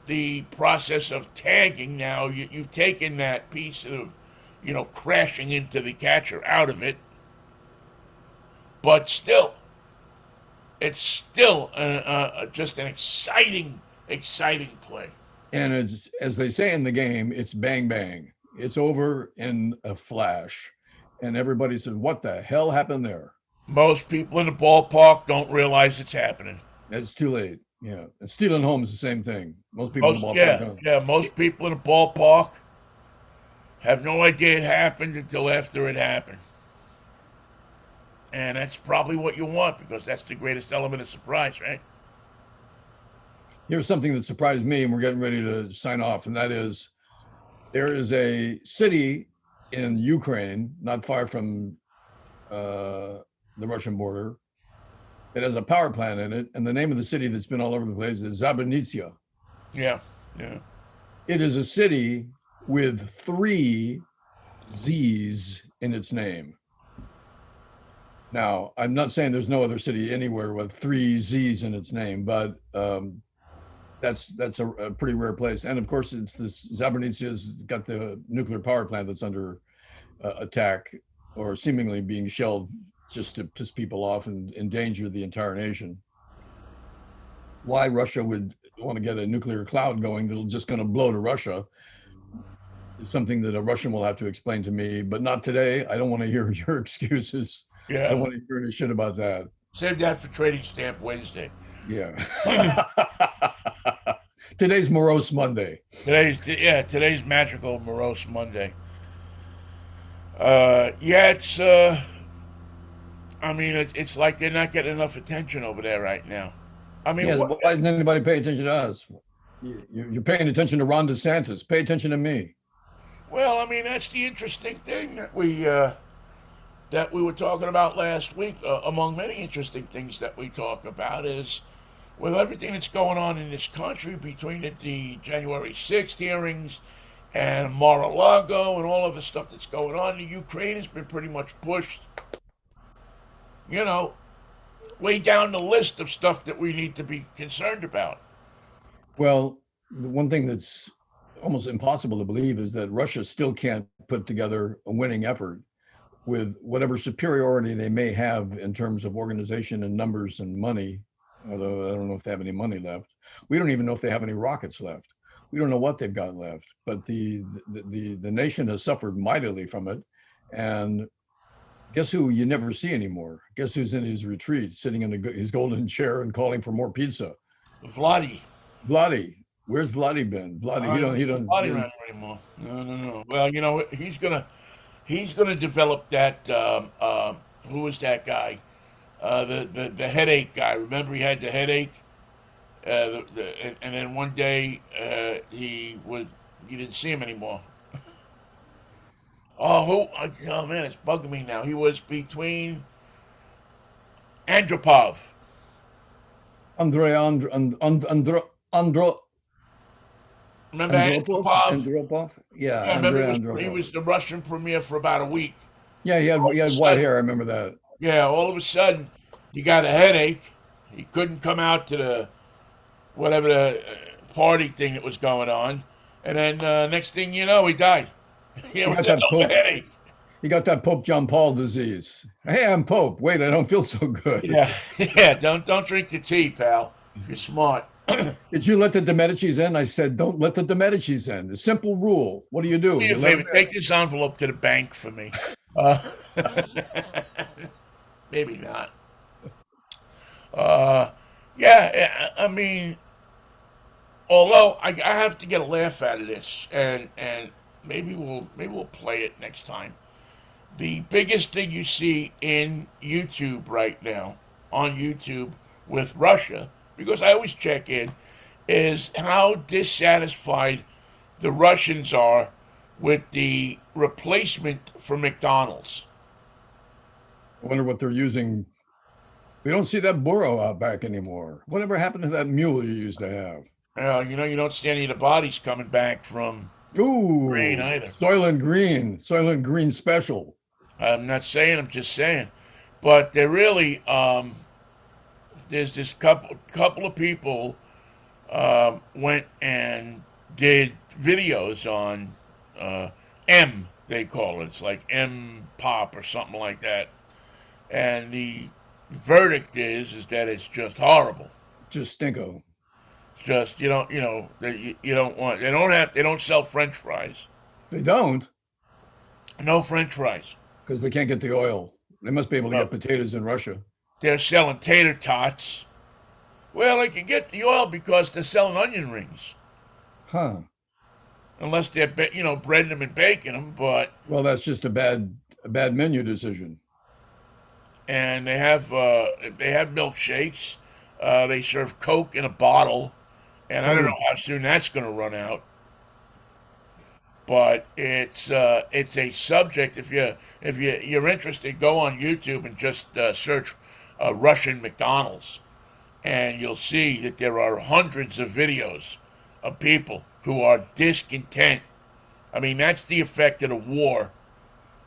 the process of tagging. Now you've taken that piece of, crashing into the catcher out of it, but still, it's still just an exciting play. And it's, as they say in the game, it's bang bang. It's over in a flash. And everybody says, "What the hell happened there?" Most people in the ballpark don't realize it's happening. It's too late. Yeah. And stealing home is the same thing. Most people in the Most ballpark yeah, don't. yeah. Most people in the ballpark have no idea it happened until after it happened. And that's probably what you want because that's the greatest element of surprise, right? Here's something that surprised me, and we're getting ready to sign off, and that is there is a city in Ukraine, not far from the Russian border, that has a power plant in it, and the name of the city that's been all over the place is Zabornizhia. Yeah, yeah. It is a city with three Z's in its name. Now, I'm not saying there's no other city anywhere with three Z's in its name, but that's a pretty rare place. And of course, it's this Zabornizhia's got the nuclear power plant that's under attack or seemingly being shelled just to piss people off and endanger the entire nation. Why Russia would want to get a nuclear cloud going that'll just going to blow to Russia, is something that a Russian will have to explain to me, but not today. I don't want to hear your excuses. I don't Yeah. want to hear any shit about that. Save that for Trading Stamp Wednesday. Yeah. Today's morose Monday. Today's magical morose Monday. Yeah, I mean, it's like they're not getting enough attention over there right now. I mean, Yeah, why doesn't anybody pay attention to us? You're paying attention to Ron DeSantis. Pay attention to me. well, I mean, that's the interesting thing that we were talking about last week. Among many interesting things that we talk about is with everything that's going on in this country between the January 6th hearings and Mar-a-Lago and all of the stuff that's going on. The Ukraine has been pretty much pushed, you know, way down the list of stuff that we need to be concerned about. Well, the one thing that's almost impossible to believe is that Russia still can't put together a winning effort with whatever superiority they may have in terms of organization and numbers and money. Although I don't know if they have any money left. We don't even know if they have any rockets left. We don't know what they've got left. But the nation has suffered mightily from it. And guess who you never see anymore? Guess who's in his retreat, sitting in his golden chair and calling for more pizza? Vladdy. Vladdy. Where's Vladdy been? Vladdy, I don't he see don't, Vladdy around here anymore. No, no, no. Well, he's gonna develop that. Who was that guy? The headache guy. Remember, he had the headache. And then one day he didn't see him anymore. Oh man, it's bugging me now. He was between Andropov. Andrei Andro Remember Andropov? Andropov? Andropov? Yeah, Yeah, remember Andrei he Andropov. was the Russian premier for about a week. Yeah, All he of a had white sudden, hair. I remember that. yeah, all of a sudden he got a headache. He couldn't come out to the whatever the party thing that was going on, and then next thing you know, he died. He He was got a that Pope. headache. He got that Pope John Paul disease. Hey, I'm Pope. Wait, I don't feel so good. Yeah, yeah. Don't drink the tea, pal. If you're smart. Did you let the Medicis in? I said, don't let the Medicis in. A simple rule. What do? Do me a You let favor. them Take this envelope to the bank for me. Uh, maybe not. Uh, yeah. I mean, although I have to get a laugh out of this, and maybe we'll play it next time. The biggest thing you see in YouTube right now on YouTube with Russia, because I always check in, is how dissatisfied the Russians are with the replacement for McDonald's. I wonder what they're using. We don't see that burro out back anymore. Whatever happened to that mule you used to have? You don't see any of the bodies coming back from Ukraine Ooh, either. Soylent Green special. I'm not saying, I'm just saying. But they're really, there's this couple of people went and did videos on M, they call it. It's like M pop or something like that. And the verdict is that it's just horrible. Just stinko. Just you don't want they don't sell French fries. They don't No French fries. because they can't get the oil. They must be able to No. get potatoes in Russia. They're selling tater tots. Well, they can get the oil because they're selling onion rings, Huh. unless they're breading them and baking them. But Well, that's just a bad menu decision. and they have milkshakes. They serve Coke in a bottle, and I don't know how soon that's going to run out. But it's a subject. If you're interested, go on YouTube and just search Russian McDonald's, and you'll see that there are hundreds of videos of people who are discontent. I mean, that's the effect of the war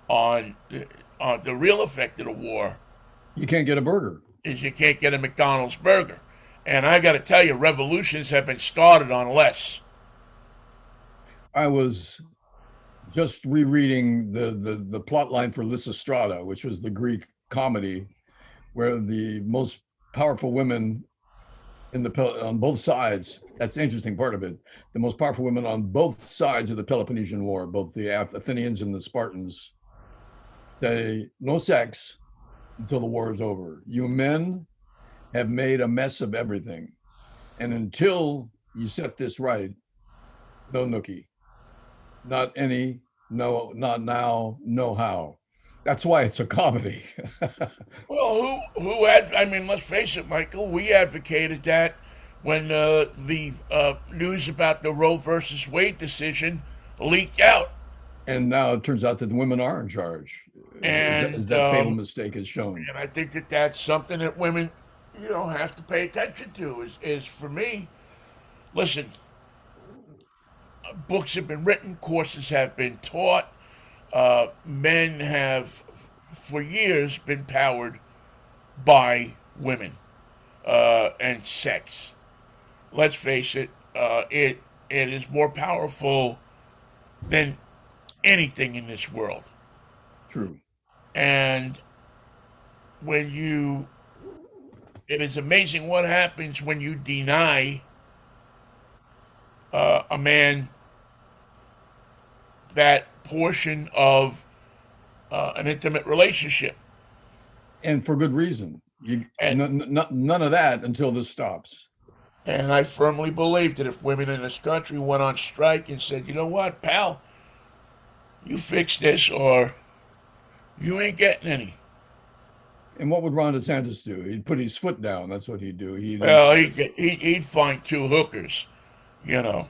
on the real effect of the war You can't get a burger. is you can't get a McDonald's burger. And I got to tell you, revolutions have been started on less. I was just rereading the plot line for Lysistrata, which was the Greek comedy, where the most powerful women on both sides. That's the interesting part of it. The most powerful women on both sides of the Peloponnesian War, both the Athenians and the Spartans, say no sex until the war is over. You men have made a mess of everything, and until you set this right, no nookie, not any, no, not now, no how. That's why it's a comedy. Well, who had? I mean, let's face it, Michael. We advocated that when the news about the Roe versus Wade decision leaked out, And now it turns out that the women are in charge, as and that fatal mistake has shown. and I think that that's something that women, have to pay attention to. Is for me. Listen, books have been written, courses have been taught. Men have, for years, been powered by women and sex. Let's face it, it is more powerful than anything in this world. True. And when you, it is amazing what happens when you deny a man that portion of an intimate relationship. And for good reason. And None of that until this stops. and I firmly believe that if women in this country went on strike and said, you know what, pal, you fix this or you ain't getting any. And what would Ron DeSantis do? He'd put his foot down. That's what he'd do. He'd Well, insist. he'd find two hookers, you know,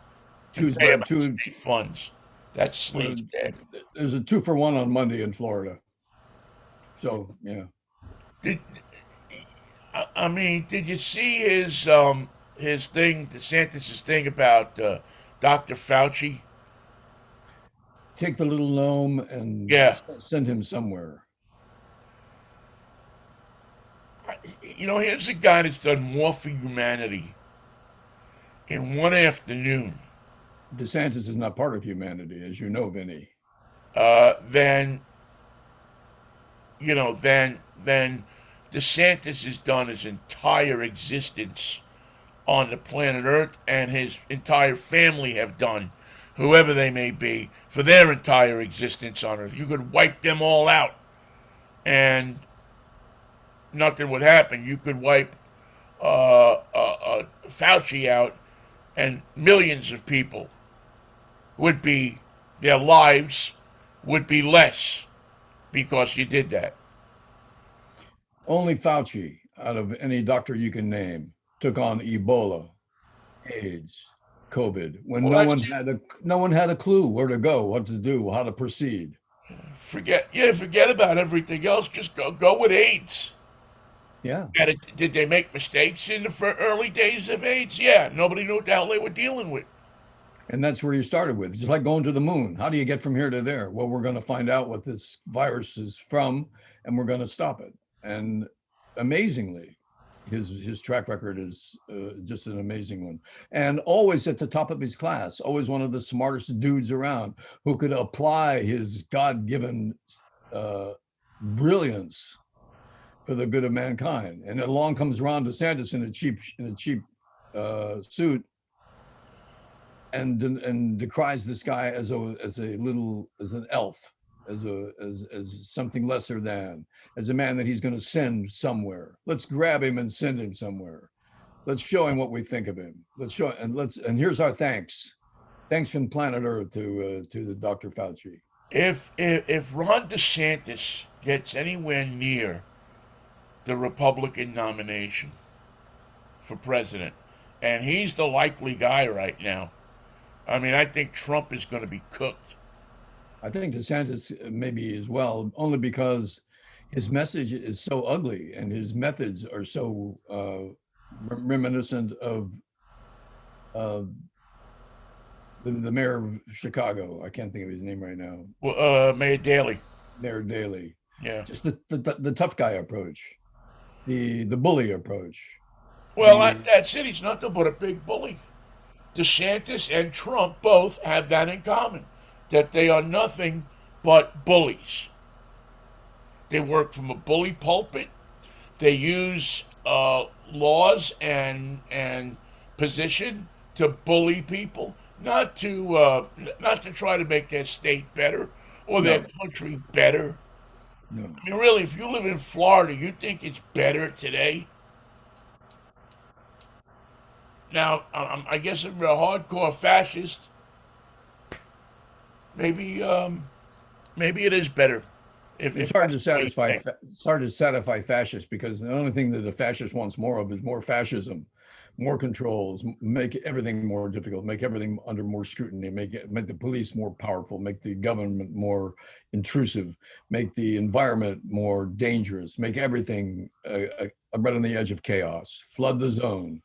and Choose pay them grab out two. state funds. That's Well, sleaze dead. there's a 2-for-1 on Monday in Florida. So yeah, Did I mean? Did you see his thing, DeSantis's thing about Dr. Fauci? take the little gnome and Yeah, send him somewhere. here's a guy that's done more for humanity in one afternoon DeSantis is not part of humanity, as you know, Vinnie. than than DeSantis has done his entire existence on the planet Earth, and his entire family have done, whoever they may be, for their entire existence on Earth. You could wipe them all out, and nothing would happen. You could wipe Fauci out, and millions of people would be, their lives would be less because you did that. Only Fauci, out of any doctor you can name, took on Ebola, AIDS, COVID, when Well, that's no one had a clue where to go, what to do, how to proceed. forget about everything else. Just go with AIDS. Yeah. And did they make mistakes in the early days of AIDS? Yeah, nobody knew what the hell they were dealing with. And that's where you started with. Just like going to the moon. How do you get from here to there? Well, we're going to find out what this virus is from, and we're going to stop it. And amazingly, his track record is just an amazing one. And always at the top of his class, always one of the smartest dudes around who could apply his God-given brilliance for the good of mankind. And along comes Ron DeSantis in a cheap suit and decries this guy as an elf, as something lesser than, as a man that he's going to send somewhere. Let's grab him and send him somewhere. Let's show him what we think of him. And here's our thanks. Thanks from planet Earth to the Dr. Fauci. If Ron DeSantis gets anywhere near the Republican nomination for president, and he's the likely guy right now, I mean, I think Trump is going to be cooked. I think DeSantis maybe as well, only because his message is so ugly and his methods are so reminiscent of the mayor of Chicago. I can't think of his name right now. Well, Mayor Daley. Mayor Daley. Yeah. Just the tough guy approach, the bully approach. Well, that's it. He's nothing but a big bully. DeSantis and Trump both have that in common, that they are nothing but bullies. They work from a bully pulpit. They use laws and position to bully people, not to try to make their state better or their No, country better. no. I mean, really, if you live in Florida, you think it's better today? Now, I guess if you're a hardcore fascist, maybe maybe it is better. It's If hard that's to the way you satisfy. think. It's hard to satisfy fascists because the only thing that the fascist wants more of is more fascism, more controls, make everything more difficult, make everything under more scrutiny, make the police more powerful, make the government more intrusive, make the environment more dangerous, make everything right on the edge of chaos, flood the zone.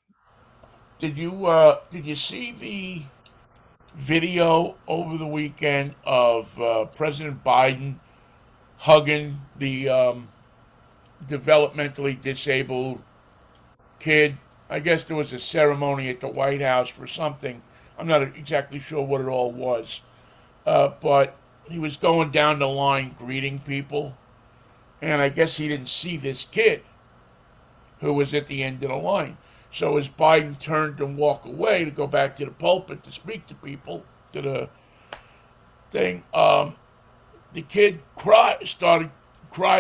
Did you see the video over the weekend of President Biden hugging the developmentally disabled kid? I guess there was a ceremony at the White House for something. I'm not exactly sure what it all was, but he was going down the line greeting people, and I guess he didn't see this kid who was at the end of the line. So as Biden turned to walk away to go back to the pulpit to speak to people, to the thing, the kid cried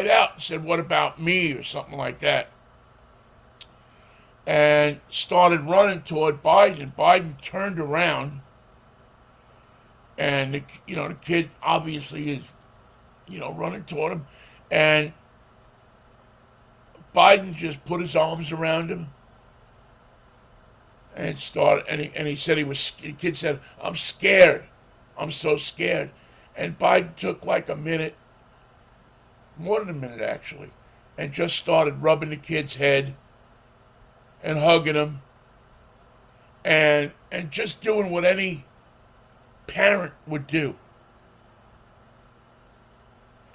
out and said, "What about me?" or something like that, and started running toward Biden. Biden turned around, and the kid obviously is running toward him, and Biden just put his arms around him and started, and he said the kid said, "I'm scared, I'm so scared," and Biden took like a minute, more than a minute actually, and just started rubbing the kid's head and hugging him and just doing what any parent would do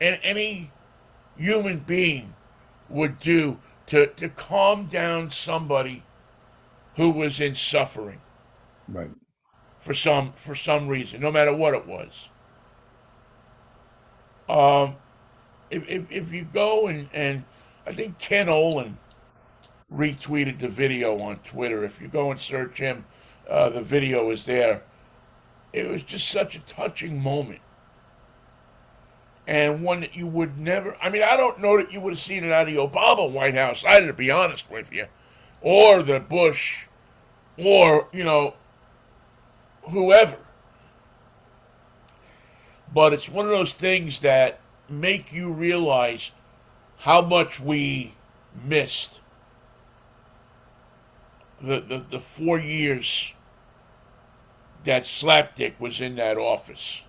and any human being would do to calm down somebody who was in suffering Right. for some reason, no matter what it was. Um, if you go and I think Ken Olin retweeted the video on Twitter. If you go and search him, the video is there. It was just such a touching moment. And one that you would never, I mean, I don't know that you would have seen it out of the Obama White House either, to be honest with you, or the Bush, or, whoever. But it's one of those things that make you realize how much we missed the 4 years that Slapdick was in that office.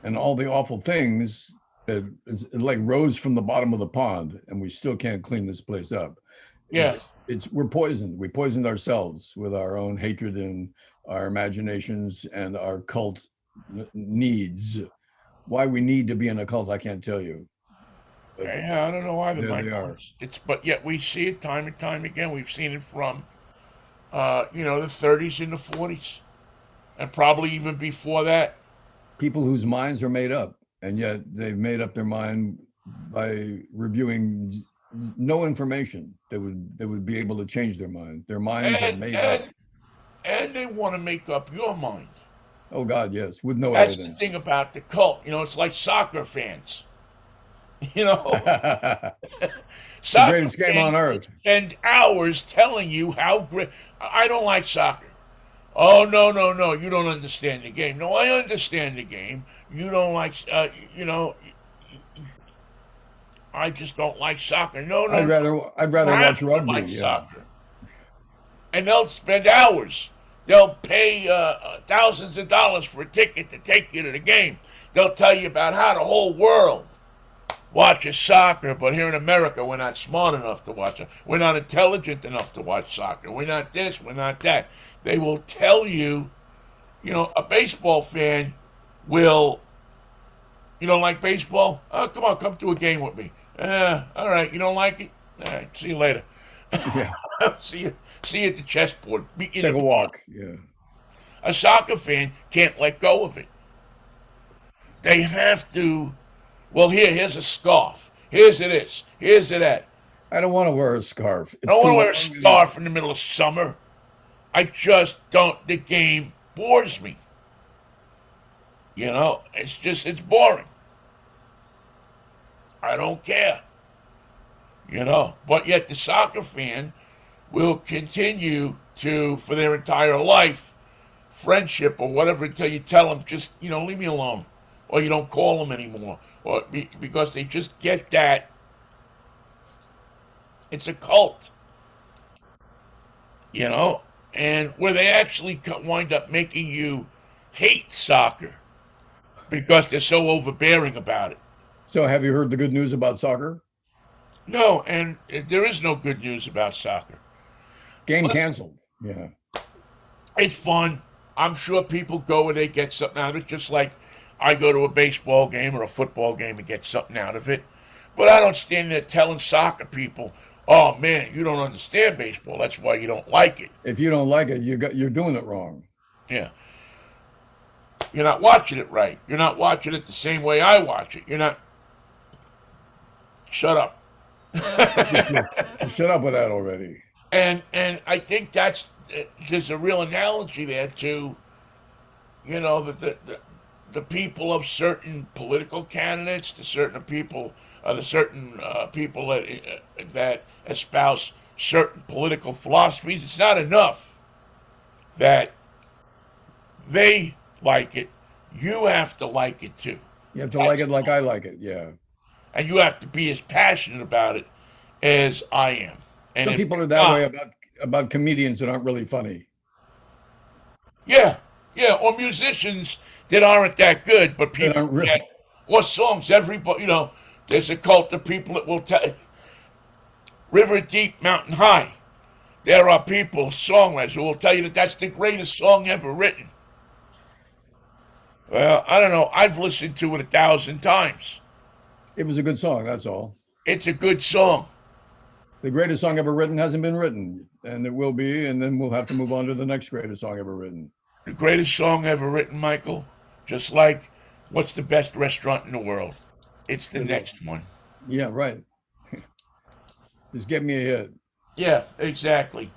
And all the awful things that it like rose from the bottom of the pond, and we still can't clean this place up. Yeah. It's we're poisoned. We poisoned ourselves with our own hatred and our imaginations and our cult needs. Why we need to be in a cult, I can't tell you. But Yeah, I don't know either, there Mike. they are. But yet we see it time and time again. We've seen it from the 30s and the 40s, and probably even before that. People whose minds are made up, and yet they've made up their mind by reviewing no information that would be able to change their mind. Their minds are And made up. and they want to make up your mind. Oh God, yes, with no That's the evidence. thing about the cult. It's like soccer fans. The Soccer greatest game on fans earth. spend hours telling you how great. I don't like soccer. Oh, no, no, no! You don't understand the game. No, I understand the game. You don't like. I just don't like soccer. No, no, I'd no. rather You have watch to rugby. like Yeah. soccer, and they'll spend hours. They'll pay thousands of dollars for a ticket to take you to the game. They'll tell you about how the whole world watches soccer, but here in America, we're not smart enough to watch it. We're not intelligent enough to watch soccer. We're not this, we're not that. They will tell you, a baseball fan will, you don't like baseball? Oh, come on, come to a game with me. All right, you don't like it? All right, see you later. Yeah. See you at the chessboard. Meet you in Take a the walk. Yeah. A soccer fan can't let go of it. They have to. Well, here's a scarf. Here's a this. Here's a that. I don't want to wear a scarf. I It's don't want too to wear a long. scarf in the middle of summer. I just don't. The game bores me. It's boring. I don't care. But yet the soccer fan will continue to, for their entire life, friendship or whatever, until you tell them, just, leave me alone. Or you don't call them anymore. Because they just get that. It's a cult, and where they actually wind up making you hate soccer because they're so overbearing about it. So, have you heard the good news about soccer? No, and there is no good news about soccer. Game Listen, canceled. Yeah. it's fun. I'm sure people go and they get something out of it, just like I go to a baseball game or a football game and get something out of it. But I don't stand there telling soccer people, "Oh man, you don't understand baseball. That's why you don't like it." If you don't like it, you're doing it wrong. Yeah, you're not watching it right. You're not watching it the same way I watch it. You're not. Shut up. Shut up with that already. And I think there's a real analogy there to the people of certain political candidates, the certain people that espouse certain political philosophies. It's not enough that they like it. You have to like it too. You have to like it like I like it. Yeah. And you have to be as passionate about it as I am. And Some if people are you're that not, way about comedians that aren't really funny. yeah, yeah, or musicians that aren't that good, but That people aren't really. get, or songs. Everybody, there's a cult of people that will tell river deep, mountain high. There are people, songwriters, who will tell you that that's the greatest song ever written. Well, I don't know. I've listened to it 1,000 times. It was a good song. That's all. It's a good song. The greatest song ever written hasn't been written, and it will be, and then we'll have to move on to the next greatest song ever written. The greatest song ever written, Michael. Just like, what's the best restaurant in the world? It's the next one. Yeah, right. Just get me a hit. Yeah, exactly.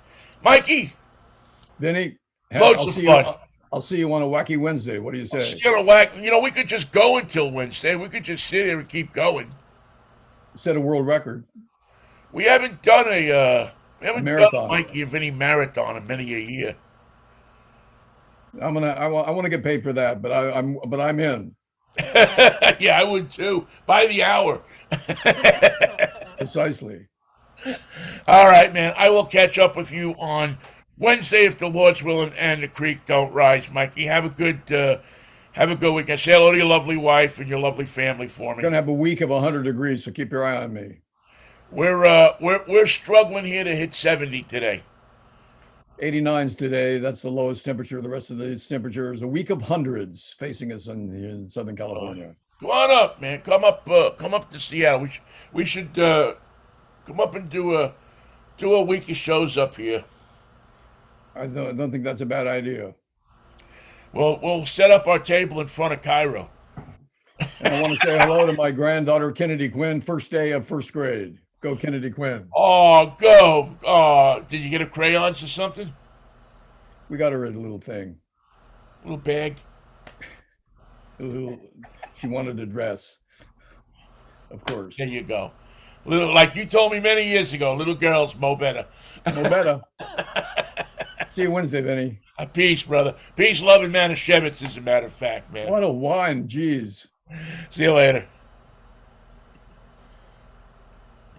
Mikey, Vinny, loads I'll of see you. fun. I'll see you on a wacky Wednesday. What do you say? We could just go until Wednesday. We could just sit here and keep going. Set a world record. We haven't done a Marathon. Mikey and Vinnie marathon in many a year. I want to get paid for that, but I'm in. Yeah, I would too. By the hour. Precisely. All right, man. I will catch up with you on Wednesday if the Lord's willing and the creek don't rise. Mikey, have a good weekend. Say hello to your lovely wife and your lovely family for me. We're gonna have a week of 100 degrees, so keep your eye on me. We're struggling here to hit 70 today. 89s today. That's the lowest temperature. The rest of the temperature is a week of hundreds facing us in Southern California. Come on up, man. Come up to Seattle. We should come up and do a week of shows up here. I don't think that's a bad idea. Well, we'll set up our table in front of Cairo. And I want to say hello to my granddaughter, Kennedy Quinn, first day of first grade. Go, Kennedy Quinn. Oh, go. Oh, did you get her crayons or something? We got her a little thing. Little bag? She wanted a dress, of course. There you go. Little, like you told me many years ago, little girls mo better. No better. See you Wednesday, Vinny. Peace, brother. Peace, love, and Manischewitz, as a matter of fact, man. What a wine, jeez. See you later.